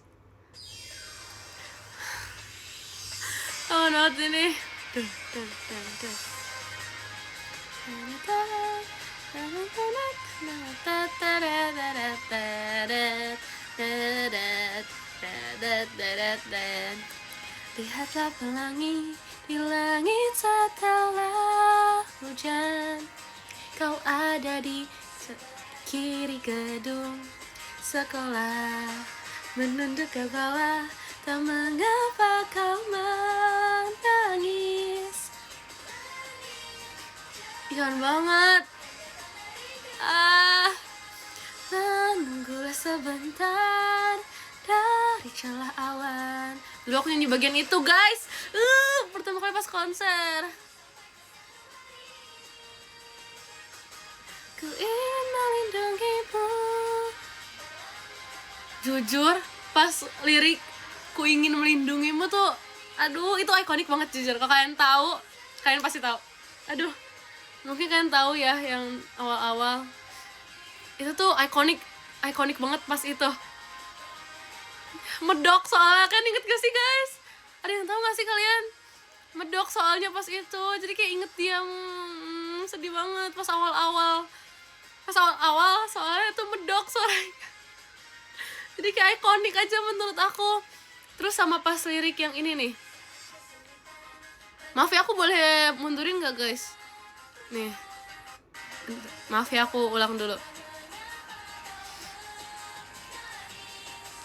Speaker 1: Oh not ini. Lihatlah pelangi di langit setelah hujan. Kau ada di kiri gedung sekolah, menunduk ke bawah, tak mengapa kau menangis. Ikan banget. Menunggulah sebentar dari celah awan. Dulu aku nyanyi bagian itu guys, pertama kali pas konser. Ku ingin melindungimu. Jujur pas lirik ku ingin melindungimu tuh, aduh itu ikonik banget jujur. Kalau kalian tahu, kalian pasti tahu. Aduh, mungkin kalian tahu ya yang awal-awal itu tuh ikonik banget pas itu. Medok soalnya, kan inget gak sih guys? Ada yang tahu gak sih kalian? Medok soalnya pas itu, jadi kayak inget dia. Sedih banget pas awal-awal soalnya itu medok suaranya. Jadi kayak ikonik aja menurut aku. Terus sama pas lirik yang ini nih. Maaf ya, aku boleh mundurin gak guys? Nih, maaf ya, aku ulang dulu.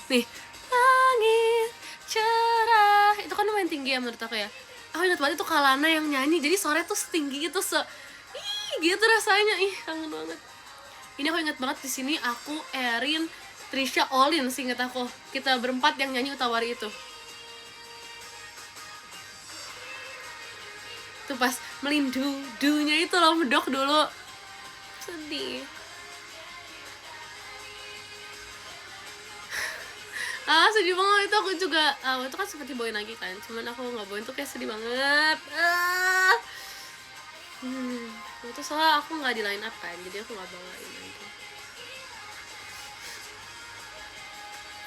Speaker 1: Nih, langit cerah, itu kan lumayan tinggi ya menurut aku ya. Aku ingat banget itu Kalana yang nyanyi, jadi suaranya tuh setinggi itu, gitu rasanya. Kangen banget. Ini aku ingat banget, di sini aku, Erin, Trisha, Olin, seinget aku. Kita berempat yang nyanyi Utawari itu. Tuh pas melindu-dunya itu loh, medok dulu. Sedih. Sedih banget itu. Aku juga itu kan seperti bawain lagi kan, cuman aku nggak bawain tuh kayak sedih banget. Itu soalnya aku nggak di line up kan, jadi aku nggak bawain lagi.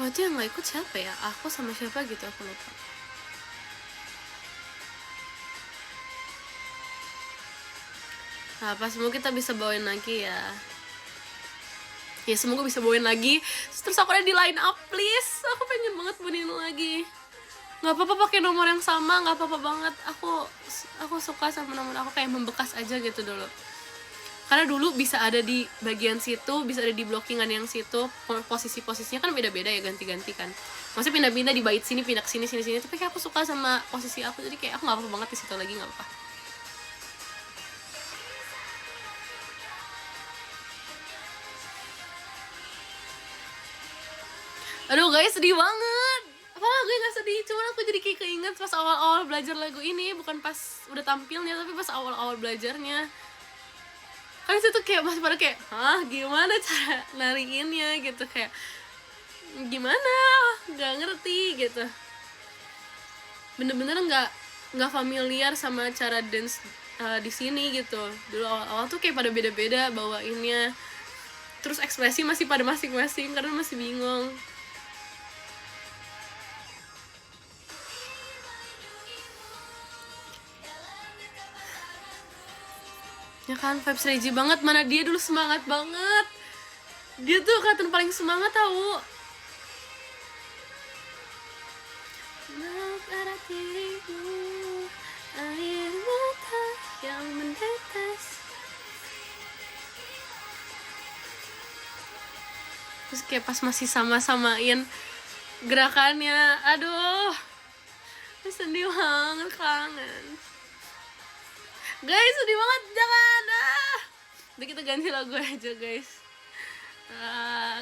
Speaker 1: Itu yang nggak ikut siapa ya? Aku sama siapa gitu, aku lupa. Pas semoga kita bisa bawain lagi ya. Ya semoga bisa bawain lagi. Terus aku ada di line up, please. Aku pengen banget bawain lagi. Nggak apa-apa pakai nomor yang sama, nggak apa-apa banget. Aku suka sama nomor aku, kayak membekas aja gitu dulu. Karena dulu bisa ada di bagian situ, bisa ada di blockingan yang situ. Posisinya kan beda-beda ya, ganti-ganti kan. Maksudnya pindah-pindah di bait sini, pindah ke sini. Tapi kayak aku suka sama posisi aku, jadi kayak aku nggak apa-apa banget di situ lagi, nggak apa-apa. Aduh guys, sedih banget. Apalagi gue gak sedih, cuman aku jadi kayak keinget pas awal-awal belajar lagu ini. Bukan pas udah tampilnya, tapi pas awal-awal belajarnya. Kan situ kayak masih pada kayak, gimana cara nariinnya gitu, kayak gimana, gak ngerti gitu. Bener-bener gak familiar sama cara dance di sini gitu. Dulu awal-awal tuh kayak pada beda-beda bawainnya. Terus ekspresi masih pada masing-masing karena masih bingung. Ya kan, vibes Reggie banget. Mana dia dulu semangat banget. Dia tuh kelihatan paling semangat tahu. Meluk arah dirimu, air mata yang mendetes. Terus kayak pas masih sama-samain gerakannya. Aduh, sedih banget, kangen. Guys, sedih banget, jangan. Udah, kita ganti lagu aja guys.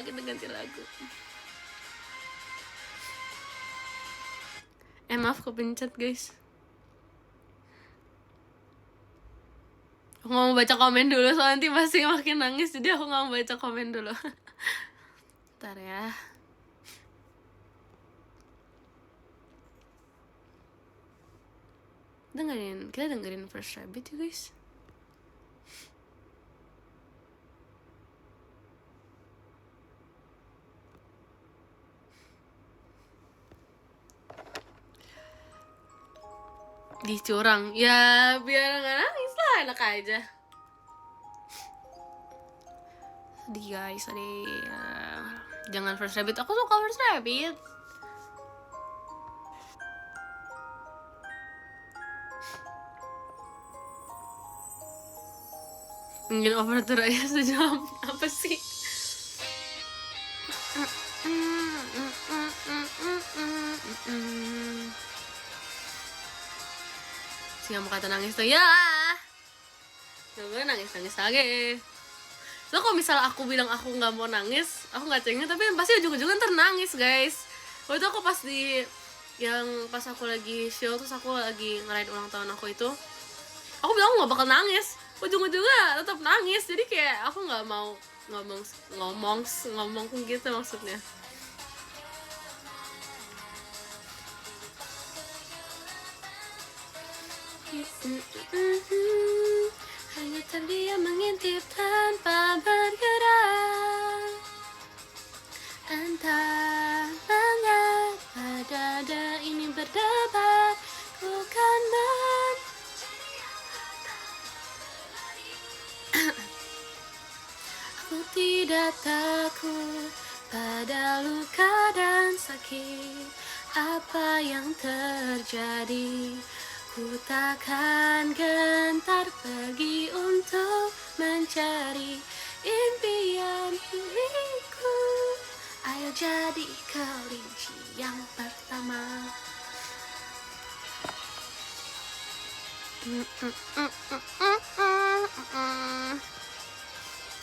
Speaker 1: Kita ganti lagu. Maaf kepencet guys. Aku nggak mau baca komen dulu soalnya nanti pasti makin nangis, jadi aku nggak mau baca komen dulu. Ntar ya. Kita dengerin First Rabbit ya guys. Dicurang ya, biar nggak nangis lah, enak aja. Sedih guys, sedih. Jangan First Rabbit, aku suka First Rabbit. Mungkin overture aja sejam. Apa sih? Si nggak mau kata nangis tuh ya. Gue nangis lagi. So kalau misal aku bilang aku nggak mau nangis, aku nggak cengeng, tapi pasti ujung-ujungnya ntar nangis guys. Waktu itu aku pas pas aku lagi show, terus aku lagi ngerayain ulang tahun aku itu, aku bilang aku nggak bakal nangis, ujung-ujungnya tetap nangis. Jadi kayak aku nggak mau ngomong gitu maksudnya. Hanya terdiam mengintip tanpa bergerak. Entah mengapa dada ini berdebar, ku kan Aku tidak takut pada luka dan sakit. Apa yang terjadi, ku takkan gentar pergi untuk mencari impian milikku. Ayo jadi kelinci yang pertama.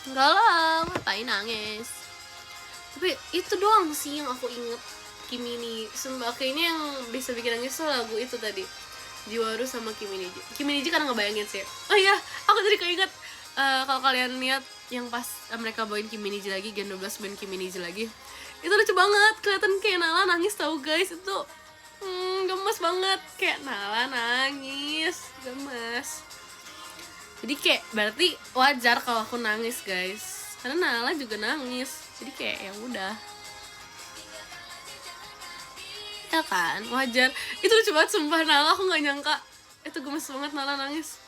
Speaker 1: Enggak lah, ngapain nangis. Tapi itu doang sih yang aku inget Kimini. Sumpah ini yang bisa bikin nangis tuh lagu itu tadi, Jiwaru sama Kiminiji. Kiminiji karena ngebayangin sih. Oh iya, aku jadi keinget kalau kalian lihat yang pas mereka bawain Kiminiji lagi, Gen 12 bawain Kiminiji lagi, itu lucu banget. Kelihatan kayak Nala nangis tau guys. Itu gemes banget, kayak Nala nangis, gemes. Jadi kayak berarti wajar kalau aku nangis guys, karena Nala juga nangis. Jadi kayak ya udah, ya kan, wajar. Itu lucu banget sumpah, Nala aku nggak nyangka. Itu gemes banget Nala nangis.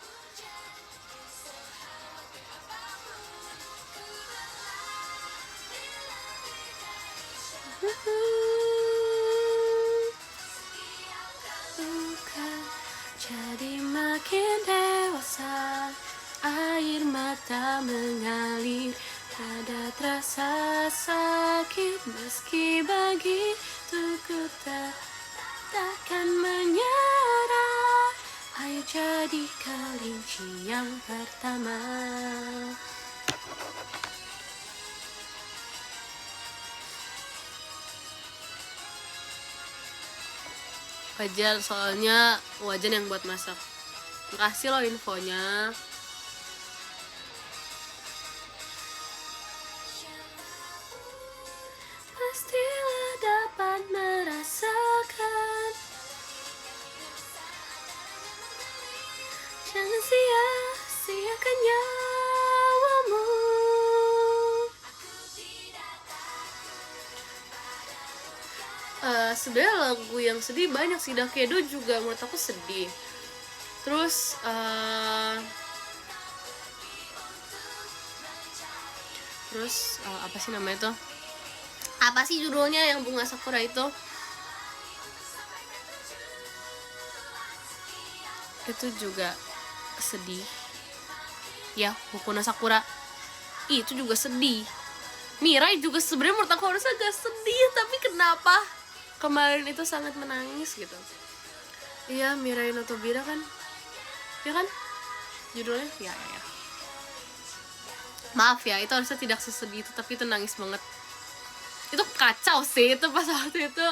Speaker 1: Jadi makin dewasa, air mata mengalir, ada terasa sakit, meski begitu ku takkan menyerah. Ayo jadi kelinci yang pertama. Wajar, soalnya Wajan yang buat masak. Makasih loh infonya. Pastilah dapat merasakan, jangan sia-siakan nyawamu. Sebenarnya lagu yang sedih banyak sih. Dakedo juga menurut aku sedih. Terus apa sih namanya tuh? Apa sih judulnya yang Bunga Sakura itu? Itu juga sedih. Ya, Bukuna Sakura. Itu juga sedih. Mirai juga sebenarnya menurut aku harusnya agak sedih, tapi kenapa kemarin itu sangat menangis gitu. Iya, Mirai no Tobira kan? Ya kan? Judulnya? Ya. Maaf ya, itu harusnya tidak sesedih itu, tapi itu nangis banget. Itu kacau sih, itu pas waktu itu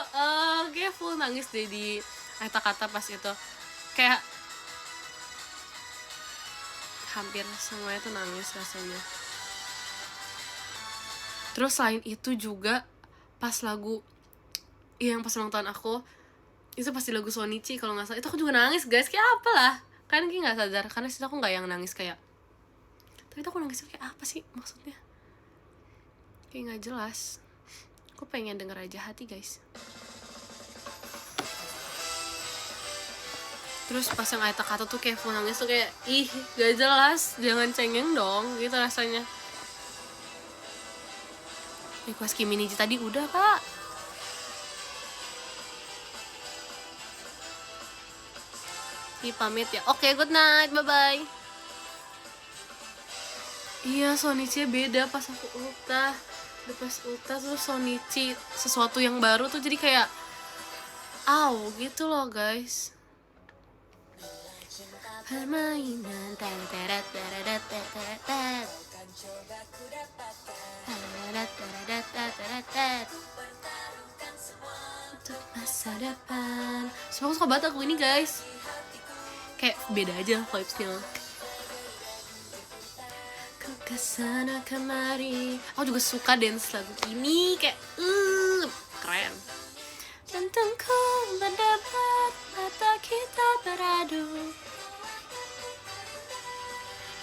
Speaker 1: kayak full nangis deh di kata-kata pas itu. Kayak hampir semuanya tuh nangis rasanya. Terus selain itu juga pas lagu yang pas ulang tahun aku, itu pasti lagu Shonichi kalau nggak salah, itu aku juga nangis guys. Kayak apalah, kan kayak nggak sadar karena situ aku nggak yang nangis kayak, tapi itu aku nangis kayak apa sih maksudnya, kayak nggak jelas. Aku pengen denger aja hati guys. Terus pas yang Aita kata tuh kayak full nangis tuh kayak ih gak jelas, jangan cengeng dong gitu rasanya. Request Kimi Niji tadi udah kak. Ini pamit ya. Oke, good night, bye bye. Iya, Shonichi beda pas aku ultah. Pas ultah tuh Shonichi sesuatu yang baru tuh jadi kayak aw gitu loh guys. Permainan teret teret teret teret untuk masa depan. Semoga suka banget aku ini guys. Kayak beda aja vibes-nya. Kesana kemari. Aku juga suka dance lagu ini kayak keren. Tentangku mendapat mata kita beradu.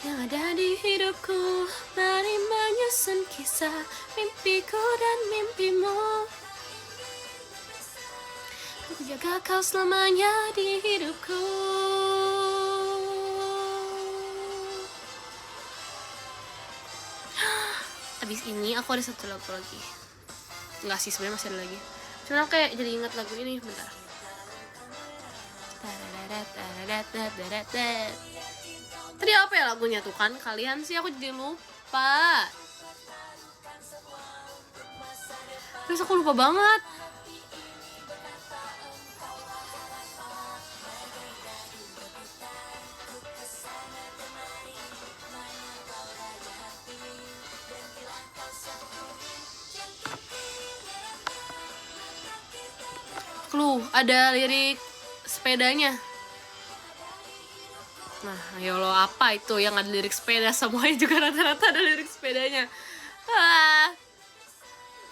Speaker 1: Yang ada di hidupku, mari menyusun kisah mimpiku dan mimpimu. Aku jaga kau selamanya di hidupku. Abis ini aku ada satu lagu lagi. Enggak sih, sebenarnya masih ada lagi. Cuma aku kayak jadi ingat lagu ini, bentar. Tadi apa ya lagunya tuh kan? Kalian sih aku jadi lupa. Terus aku lupa banget. Clue, ada lirik sepedanya. Nah, ya Allah, apa itu yang ada lirik sepeda? Semuanya juga rata-rata ada lirik sepedanya.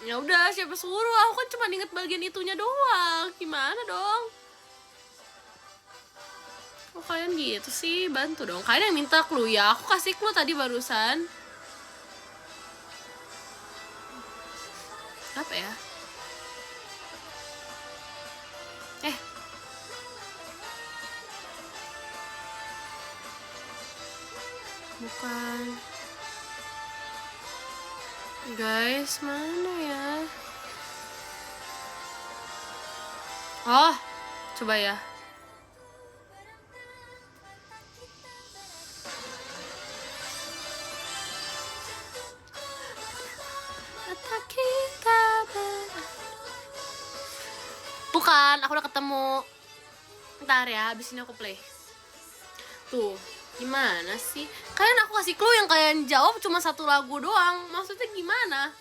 Speaker 1: Ya udah, siapa suruh? Aku kan cuma inget bagian itunya doang. Gimana dong? Kok kalian gitu sih? Bantu dong. Kalian yang minta clue ya. Aku kasih clue tadi barusan. Apa ya? Bukan. Guys, mana ya? Oh, coba ya. Bukan, aku udah ketemu. Ntar ya, abis ini aku play. Tuh, gimana sih? Kalian aku kasih clue yang kalian jawab cuma satu lagu doang. Maksudnya gimana?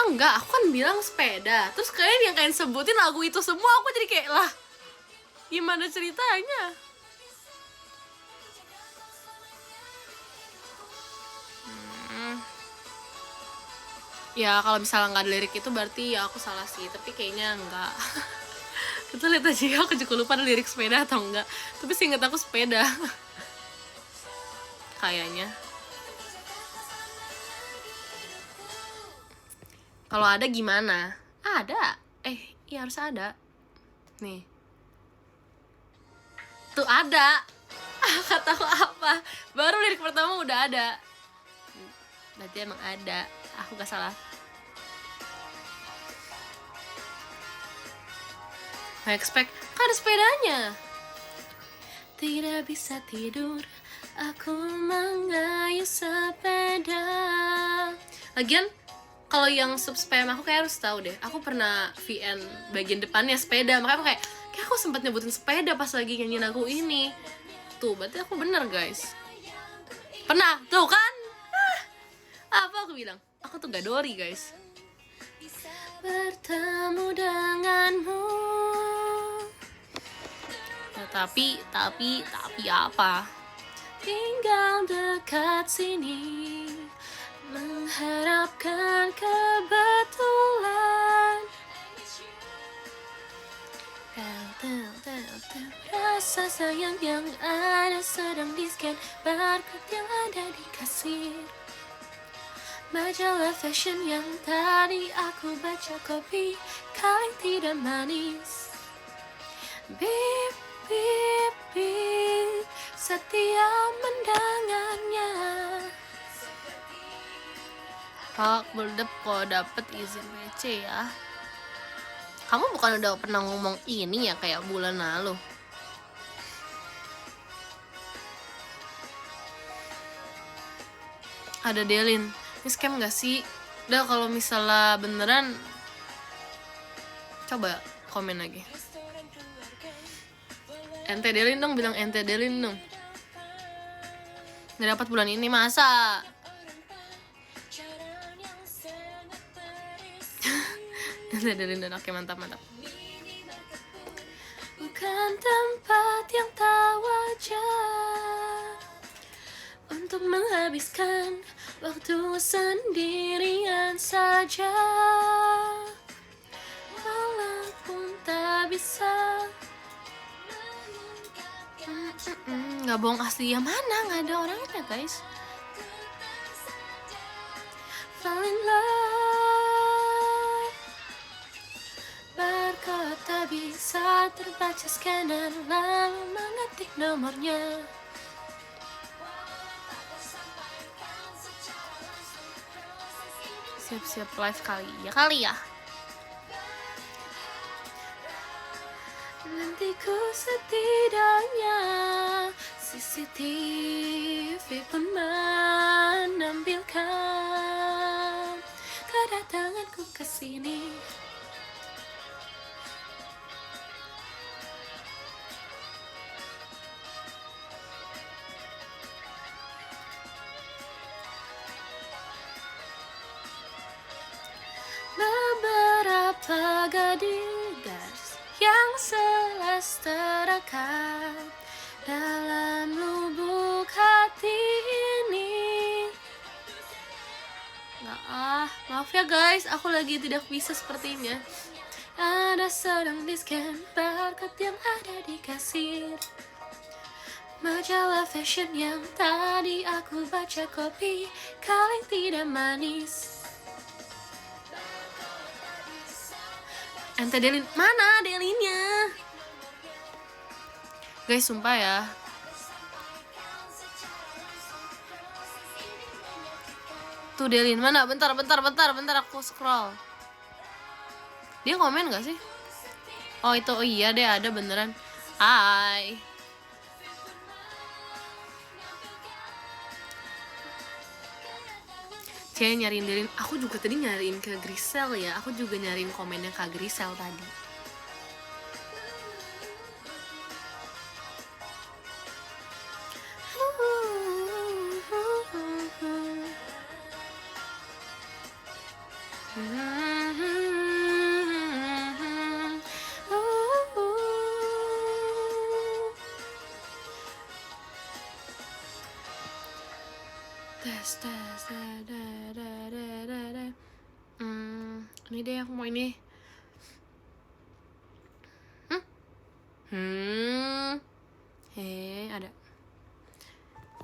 Speaker 1: Enggak, aku kan bilang sepeda. Terus kalian yang kalian sebutin lagu itu semua, aku jadi kayak lah, gimana ceritanya? Ya kalau misalnya nggak ada lirik itu berarti ya aku salah sih, tapi kayaknya enggak. Kita lihat aja ya, aku juga lupa ada lirik sepeda atau enggak. Tapi seinget aku sepeda. Kayaknya. Kalau ada gimana? Ada. Iya harus ada. Nih. Tuh ada. Kata aku apa? Baru lirik pertama udah ada. Berarti emang ada. Aku gak salah. I expect kan ada sepedanya. Tidak bisa tidur, aku mengayuh sepeda. Lagian kalau yang sub-spam aku kayak harus tahu deh. Aku pernah VN bagian depannya sepeda, makanya aku kayak aku sempat nyebutin sepeda pas lagi nyanyi lagu ini. Tuh, berarti aku bener guys. Pernah, tuh kan? Apa aku bilang? Aku tuh gak dori guys. Bertemu denganmu. Nah, tapi apa? Tinggal dekat sini, mengharapkan kebetulan. Rasa sayang yang ada sedang di-scan, barcode yang ada di kasir. Majalah fashion yang tadi aku baca kopi, kaleng tidak manis. Bip, bip, bip, setiap mendengarnya. Pak Buldep kok dapet izin PC ya. Kamu bukan udah pernah ngomong ini ya kayak bulan lalu? Ada Delin, ini scam gak sih? Udah kalau misalnya beneran, coba komen lagi. Ente Delin dong, bilang ente Delin dong. Nggak dapat bulan ini masa? Ente Delin dan oke, mantap. Bukan tempat yang tak wajar untuk menghabiskan waktu sendirian saja. Walaupun tak bisa. Nggak bohong asli ya, mana nggak ada orangnya guys. Fall in love, barcode tak bisa terbaca scanner, lalu mengetik nomornya. Siap-siap live kali ya. Nanti ku setidaknya CCTV pun menampilkan kedatanganku ke sini. Beberapa gadis yang selas terekam dalam lubuk hati ini. Maaf ya guys, aku lagi tidak bisa sepertinya. Ada sedang di-scan barcode yang ada di kasir. Majalah fashion yang tadi aku baca kopi, kaleng tidak manis. Ente Delin, mana Delinnya? Guys, sumpah ya. Tuh Delin, mana? Bentar, aku scroll. Dia komen gak sih? Oh itu, oh iya deh, ada beneran. Hai. Saya nyariin Delin, aku juga tadi nyariin ke Grisel ya. Aku juga nyariin komennya Kak Grisel tadi. Tes. Ini deh aku mau ini. Ada.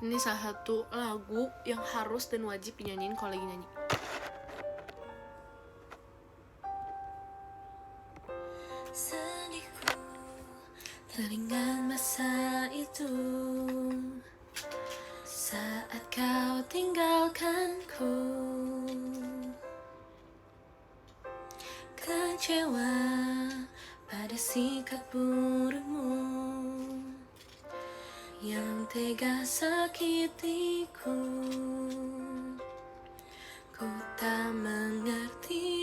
Speaker 1: Ini salah satu lagu yang harus dan wajib dinyanyiin kalau lagi nyanyi. Sedihku teringat masa itu, saat kau tinggalkanku. Kecewa pada sikap burukmu yang tega sakitiku. Ku tak mengerti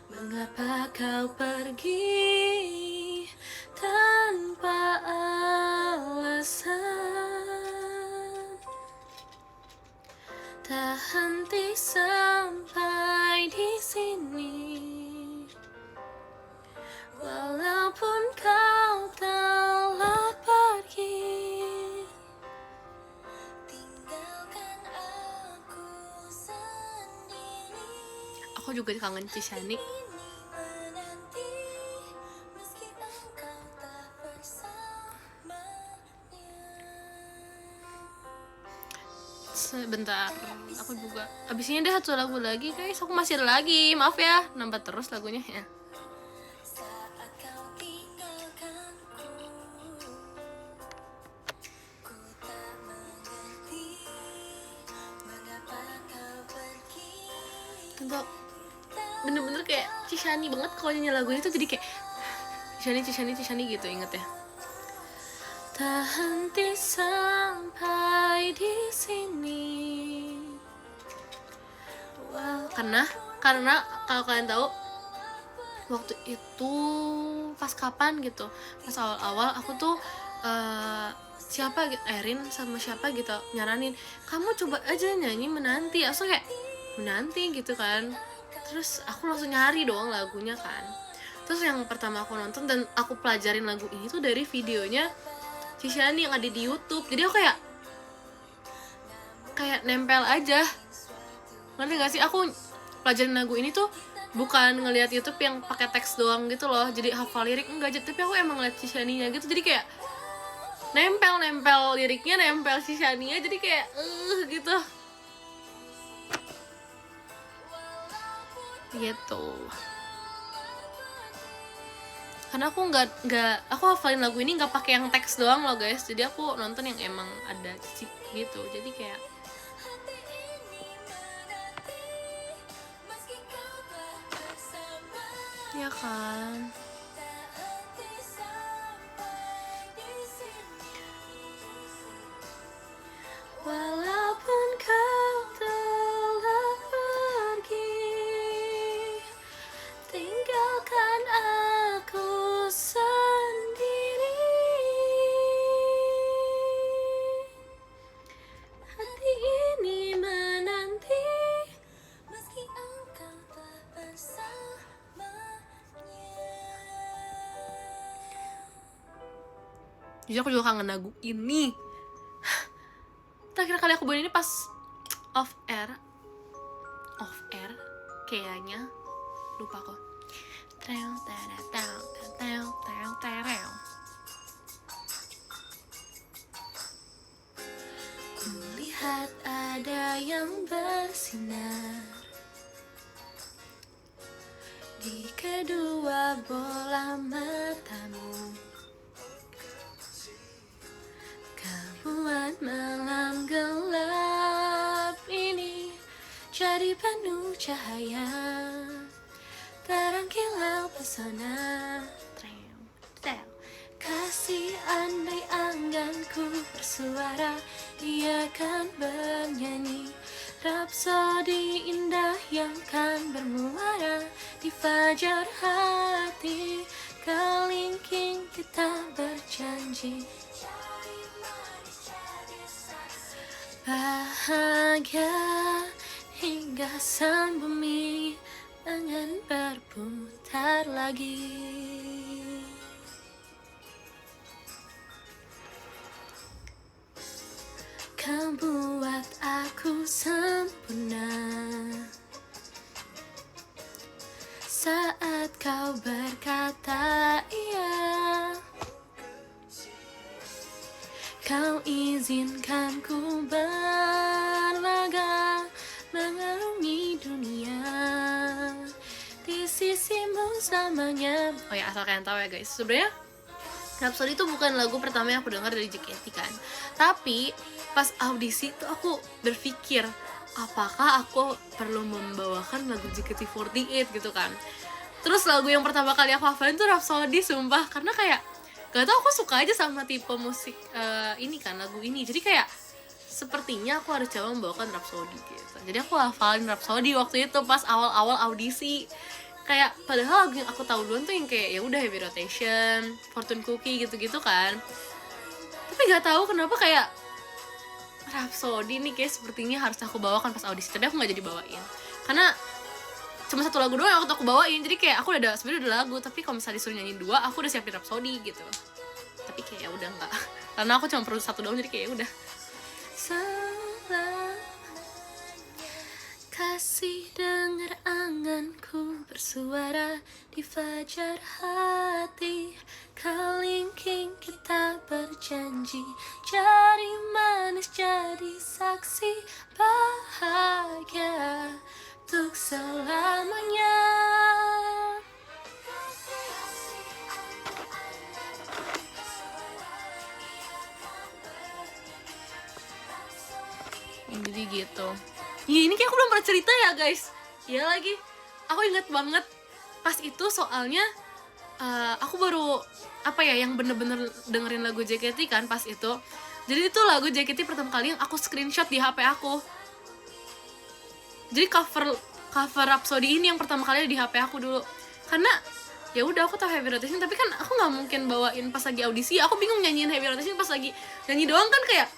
Speaker 1: mengapa kau pergi tanpa alasan. tak henti sampai di sini. Walaupun kau telah pergi, tinggalkan aku sendiri. Aku juga kangen Cisyani. Sebentar, aku juga abis ini deh satu lagu lagi guys. Aku masih ada lagi, maaf ya, nambah terus lagunya ya. Untuk bener-bener kayak Cisyani banget kalau nyanyi lagu itu, jadi kayak Cisyani gitu, inget ya. Tak henti sampai di sini. Wow, karena kalau kalian tahu waktu itu pas kapan gitu, pas awal-awal aku tuh siapa gitu, Erin sama siapa gitu nyaranin, kamu coba aja nyanyi Menanti. Aku kayak Menanti gitu kan, terus aku langsung nyari doang lagunya kan. Terus yang pertama aku nonton dan aku pelajarin lagu ini tuh dari videonya Cisyani yang ada di YouTube. Jadi aku kayak nempel aja. Ngerti gak sih? Aku pelajarin lagu ini tuh bukan ngelihat YouTube yang pakai teks doang gitu loh, jadi hafal lirik enggak, tapi aku emang ngeliat Cisyaninya gitu. Jadi kayak nempel liriknya, nempel Cisyaninya, jadi kayak gitu. Gitu. Karena aku aku hafalin lagu ini nggak pakai yang teks doang loh guys, jadi aku nonton yang emang ada gitu, jadi kayak ya kan. Walaupun kau telah pergi, tinggalkan aku sendiri. Hati ini menanti, meski engkau tak bersamanya. Jadi aku juga kangen lagu ini. Terakhir kali aku buat ini pas off air kayaknya, lupa kok. Kulihat ada yang bersinar di kedua bola matamu. Kau buat malam gelap ini jadi penuh cahaya, terang kilau pesona. Kasih andai angganku bersuara, ia kan bernyanyi rapsodi indah yang kan bermuara di fajar hati. Kelingking kita berjanji bahagia hingga sang bumi jangan berputar lagi. Kau buat aku sempurna saat kau berkata iya. Kau izinkan ku berlaga mengarungi dunia di sisimu selamanya. Oh ya, asal kalian tahu ya guys, sebenarnya Rhapsody itu bukan lagu pertama yang aku dengar dari JKT kan. Tapi pas audisi tuh aku berpikir, apakah aku perlu membawakan lagu JKT48 gitu kan. Terus lagu yang pertama kali aku hafalin tuh Rhapsody, sumpah. Karena kayak gak tau, aku suka aja sama tipe musik ini kan, lagu ini. Jadi kayak sepertinya aku harus coba membawakan Rhapsody gitu. Jadi aku hafalin Rhapsody waktu itu pas awal-awal audisi. Kayak padahal lagu yang aku tahu duluan tuh yang kayak ya udah Heavy Rotation, Fortune Cookie gitu-gitu kan. Tapi nggak tahu kenapa kayak Rhapsody nih kayak sepertinya harus aku bawakan pas audisi, tapi aku nggak jadi bawain karena cuma satu lagu doang yang waktu aku bawain, jadi kayak aku udah sebenarnya udah lagu, tapi kalau misalnya disuruh nyanyi 2 aku udah siapin Rhapsody gitu, tapi kayak ya udah nggak karena aku cuma perlu satu doang, jadi kayak udah. Salah kasih dengar anganku bersuara di fajar hati, kelingking kita berjanji jadi manis, jadi saksi bahagia untuk selamanya. Jadi gitu. Ya, ini kayak aku belum pernah cerita ya guys. Ya lagi, aku inget banget pas itu soalnya aku baru yang bener-bener dengerin lagu JKT kan pas itu. Jadi itu lagu JKT pertama kali yang aku screenshot di HP aku. Jadi cover Rhapsody ini yang pertama kali di HP aku dulu. Karena ya udah aku tau Heavy Rotation, tapi kan aku nggak mungkin bawain pas lagi audisi. Aku bingung nyanyiin Heavy Rotation pas lagi nyanyi doang kan kayak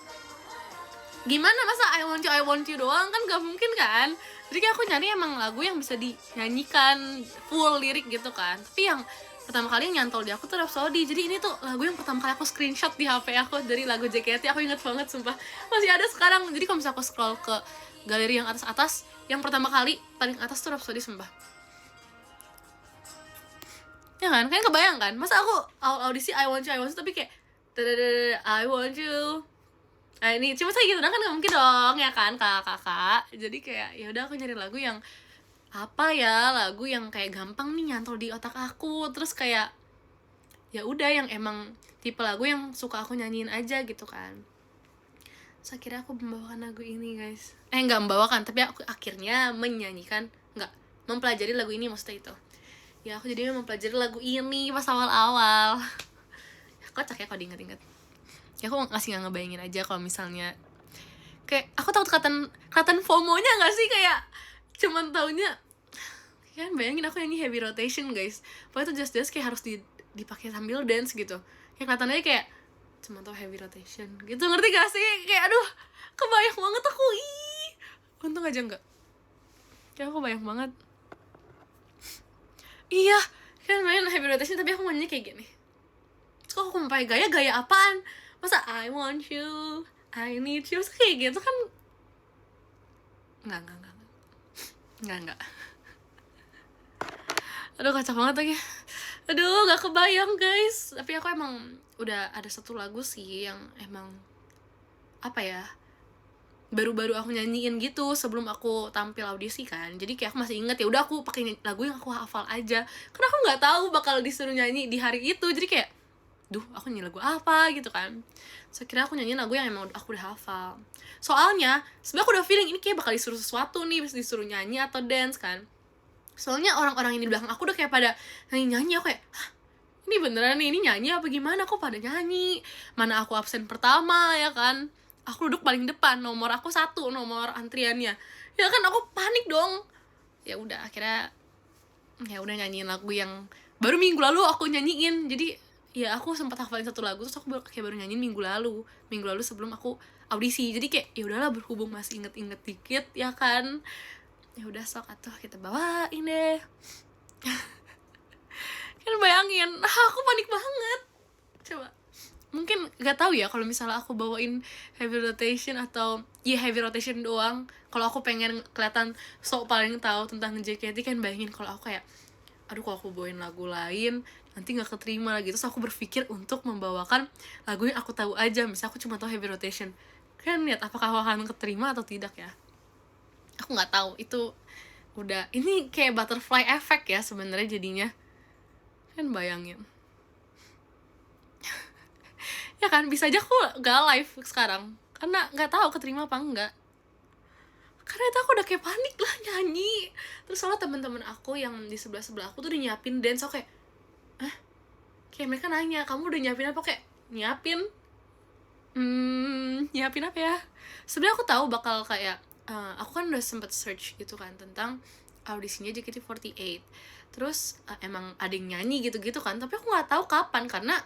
Speaker 1: gimana, masa I want you doang kan gak mungkin kan. Jadi kayak aku nyari emang lagu yang bisa dinyanyikan full lirik gitu kan. Tapi yang pertama kali yang nyantol di aku tuh Rhapsody. Jadi ini tuh lagu yang pertama kali aku screenshot di HP aku dari lagu JKT. Aku inget banget sumpah, masih ada sekarang. Jadi kalau misalnya aku scroll ke galeri yang atas-atas, yang pertama kali paling atas tuh Rhapsody sumpah. Ya kan, kalian kebayang kan, masa aku audisi I want you tapi kayak I want you. Nah ini cuma saya gitu, kan nggak mungkin dong ya kan kakak. Jadi kayak ya udah aku nyari lagu yang lagu yang kayak gampang nih nyantol di otak aku, terus kayak ya udah yang emang tipe lagu yang suka aku nyanyiin aja gitu kan. Terus akhirnya aku membawakan lagu ini guys. Nggak membawakan, tapi aku akhirnya mempelajari lagu ini, maksudnya itu. Ya aku jadinya mempelajari lagu ini pas awal-awal. Kocak ya kalau diinget-inget. Ya aku nggak ngebayangin aja kalau misalnya kayak aku takut kelihatan FOMO-nya nggak sih, kayak cuman taunya kan, bayangin aku nyanyi Heavy Rotation guys, pokoknya tuh just kayak harus dipakai sambil dance gitu, ya kelihatannya kayak cuma tau Heavy Rotation gitu, ngerti gak sih? Kayak aduh, kebayang banget aku, untung aja enggak, kayak aku bayang banget. Iya kan main Heavy Rotation tapi aku nyanyi kayak gini. Terus kok aku mau pakai gaya apaan? Masa I want you, I need you, kayak gitu kan? Enggak. Aduh kacau banget lagi. Aduh gak kebayang guys. Tapi aku emang udah ada satu lagu sih yang emang baru-baru aku nyanyiin gitu sebelum aku tampil audisi kan. Jadi kayak aku masih inget, ya udah aku pakai lagu yang aku hafal aja. Karena aku nggak tahu bakal disuruh nyanyi di hari itu. Jadi kayak aku nyanyi lagu apa gitu kan. So kira aku nyanyiin lagu yang emang aku udah hafal. Soalnya sebenarnya aku udah feeling ini kayak bakal disuruh sesuatu nih, disuruh nyanyi atau dance kan. Soalnya orang-orang ini di belakang aku udah kayak pada nyanyi, aku kayak hah, ini beneran nih, ini nyanyi apa gimana, kok pada nyanyi, mana aku absen pertama ya kan, aku duduk paling depan, nomor aku 1 nomor antriannya, ya kan aku panik dong. Ya udah akhirnya ya udah nyanyiin lagu yang baru minggu lalu aku nyanyiin. Jadi ya aku sempat hafalin satu lagu, terus aku baru nyanyiin minggu lalu sebelum aku audisi. Jadi kayak ya udahlah, berhubung masih inget-inget dikit ya kan, ya udah sok atuh kita bawain deh. Kan bayangin, aku panik banget. Coba mungkin nggak tahu ya kalau misalnya aku bawain Heavy Rotation atau Heavy Rotation doang, kalau aku pengen kelihatan sok paling tahu tentang JKT kan, bayangin kalau aku kayak aduh kalau aku bawain lagu lain nanti nggak keterima lagi. Terus aku berpikir untuk membawakan lagu yang aku tahu aja, misalnya aku cuma tahu Heavy Rotation, kan lihat apakah aku akan keterima atau tidak ya. Aku nggak tahu, itu udah ini kayak butterfly effect ya sebenarnya jadinya kan, bayangin. Ya kan, bisa aja aku gak live sekarang karena nggak tahu keterima apa enggak, karena itu aku udah kayak panik lah nyanyi. Terus soalnya teman-teman aku yang di sebelah aku tuh udah nyiapin dance, aku kayak kayak mereka nanya kamu udah nyiapin apa, kayak nyiapin apa ya. Sebenarnya aku tahu bakal kayak aku kan udah sempet search gitu kan tentang audisinya JKT48, terus emang ada yang nyanyi gitu-gitu kan, tapi aku nggak tahu kapan karena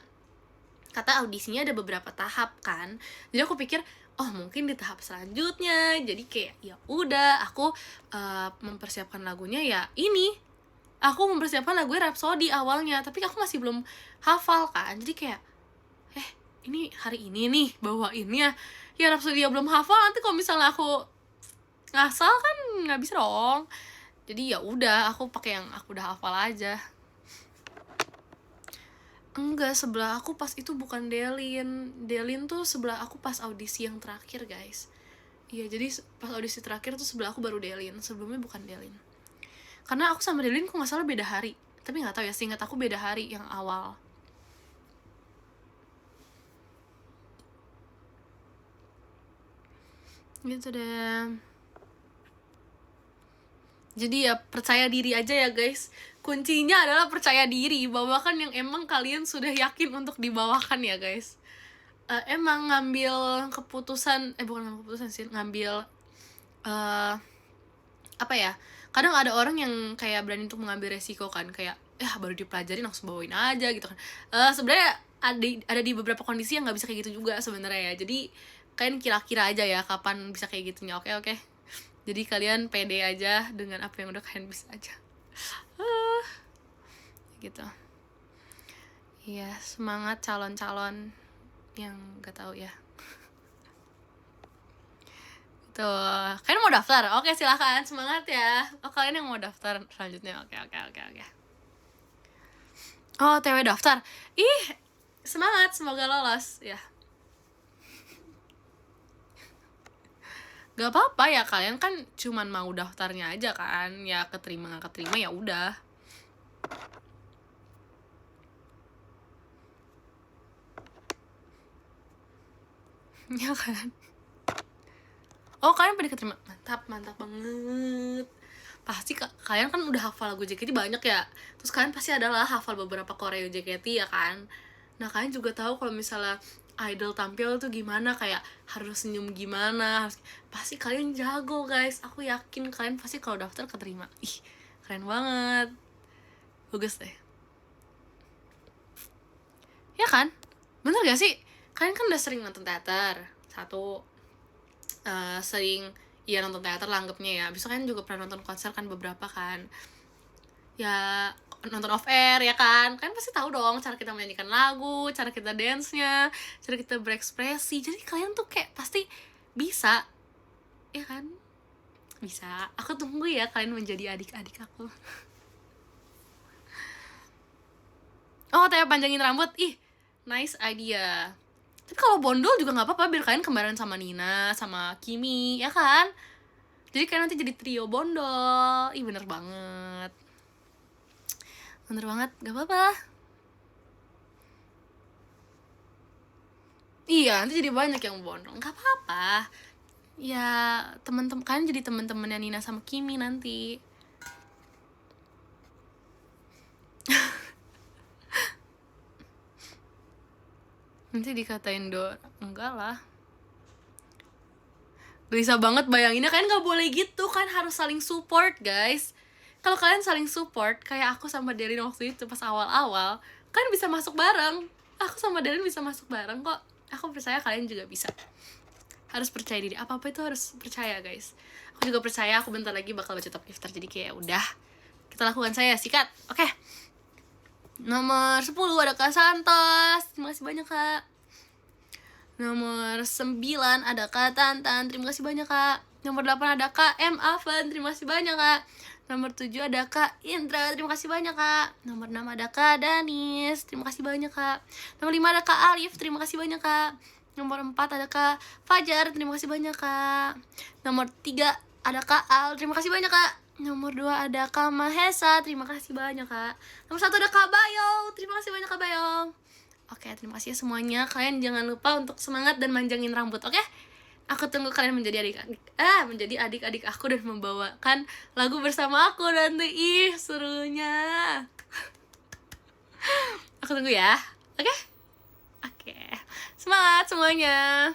Speaker 1: kata audisinya ada beberapa tahap kan. Jadi aku pikir oh mungkin di tahap selanjutnya. Jadi kayak ya udah aku mempersiapkan lagunya ya ini. Aku mempersiapkan lagu Rhapsody awalnya, tapi aku masih belum hafal kan. Jadi kayak ini hari ini nih bawainnya ya Rhapsody ya belum hafal, nanti kalau misalnya aku ngasal kan nggak bisa dong. Jadi ya udah aku pakai yang aku udah hafal aja. Enggak, sebelah aku pas itu bukan Delin. Delin tuh sebelah aku pas audisi yang terakhir, guys. Iya, jadi pas audisi terakhir tuh sebelah aku baru Delin. Sebelumnya bukan Delin. Karena aku sama Delin kok nggak salah beda hari. Tapi nggak tahu ya, seingat aku beda hari yang awal. Gitu deh. Jadi ya percaya diri aja ya guys. Kuncinya adalah percaya diri. Bawakan yang emang kalian sudah yakin untuk dibawakan ya guys. Emang ngambil keputusan, bukan ngambil keputusan sih, ngambil apa ya, kadang ada orang yang kayak berani untuk mengambil resiko kan, kayak baru dipelajarin langsung bawain aja gitu kan. Sebenarnya ada di beberapa kondisi yang nggak bisa kayak gitu juga sebenarnya ya. Jadi kalian kira-kira aja ya kapan bisa kayak gitunya. Oke. Jadi kalian pede aja dengan apa yang udah kalian bisa aja. Gitu. Iya, semangat calon-calon yang gak tahu ya. Tuh, kalian mau daftar? Oke, silakan, semangat ya. Oh, kalian yang mau daftar selanjutnya. Oke. Oh, TW daftar. Ih, semangat, semoga lolos ya. Gak apa-apa ya, kalian kan cuman mau daftarnya aja kan. Ya keterima gak keterima ya udah. Ya kan. Oh, kalian pada keterima. Mantap banget. Pasti kalian kan udah hafal lagu JKT banyak ya. Terus kalian pasti adalah hafal beberapa koreo JKT ya kan. Nah, kalian juga tahu kalau misalnya idol tampil tuh gimana, kayak harus senyum gimana, pasti kalian jago guys. Aku yakin kalian pasti kalau daftar keterima. Ih, keren banget. Bagus deh. Ya kan? Bener gak sih? Kalian kan udah sering nonton teater. Satu, sering ya nonton teater lah anggapnya ya. Bisa kan juga pernah nonton konser kan beberapa kan. Ya nonton off air ya kan. Kalian pasti tahu dong cara kita menyanyikan lagu, cara kita dance-nya, cara kita berekspresi. Jadi kalian tuh kayak pasti bisa. Ya kan? Bisa. Aku tunggu ya kalian menjadi adik-adik aku. Oh, Taya panjangin rambut. Ih, nice idea. Tapi kalau bondol juga nggak apa-apa, biar kalian kembaran sama Nina, sama Kimi, ya kan? Jadi kalian nanti jadi trio bondol. Ih, bener banget. Bener banget, gak apa-apa. Iya, nanti jadi banyak yang bondol. Gak apa-apa. Ya, temen-temen kalian jadi temen-temennya Nina sama Kimi nanti. Nanti dikatain enggak lah. Bisa banget bayanginnya, kalian gak boleh gitu kan, harus saling support guys. Kalau kalian saling support, kayak aku sama Derin waktu itu pas awal-awal, kalian bisa masuk bareng. Aku sama Derin bisa masuk bareng kok. Aku percaya kalian juga bisa. Harus percaya diri, apa-apa itu harus percaya guys. Aku juga percaya aku bentar lagi bakal baca top lifter. Jadi kayak udah, kita lakukan saya sikat. Oke. Nomor 10 ada Kak Santos. Terima kasih banyak Kak. Nomor 9 ada Kak Tantan. Terima kasih banyak Kak. Nomor 8 ada Kak M. Avan. Terima kasih banyak Kak. Nomor 7 ada Kak Indra. Terima kasih banyak Kak. Nomor 6 ada Kak Danis. Terima kasih banyak Kak. Nomor 5 ada Kak Alif. Terima kasih banyak Kak. Nomor 4 ada Kak Fajar. Terima kasih banyak Kak. Nomor 3 ada Kak Al. Terima kasih banyak Kak. Nomor 2 ada Kak Mahesa. Terima kasih banyak Kak. Nomor 1 ada Kak Bayo. Terima kasih banyak Kak Bayo. Oke, terima kasih semuanya. Kalian jangan lupa untuk semangat dan manjangin rambut, oke? Aku tunggu kalian menjadi adik-adik aku dan membawakan lagu bersama aku nanti. Ih, serunya. Aku tunggu ya. Oke? Oke. Semangat semuanya.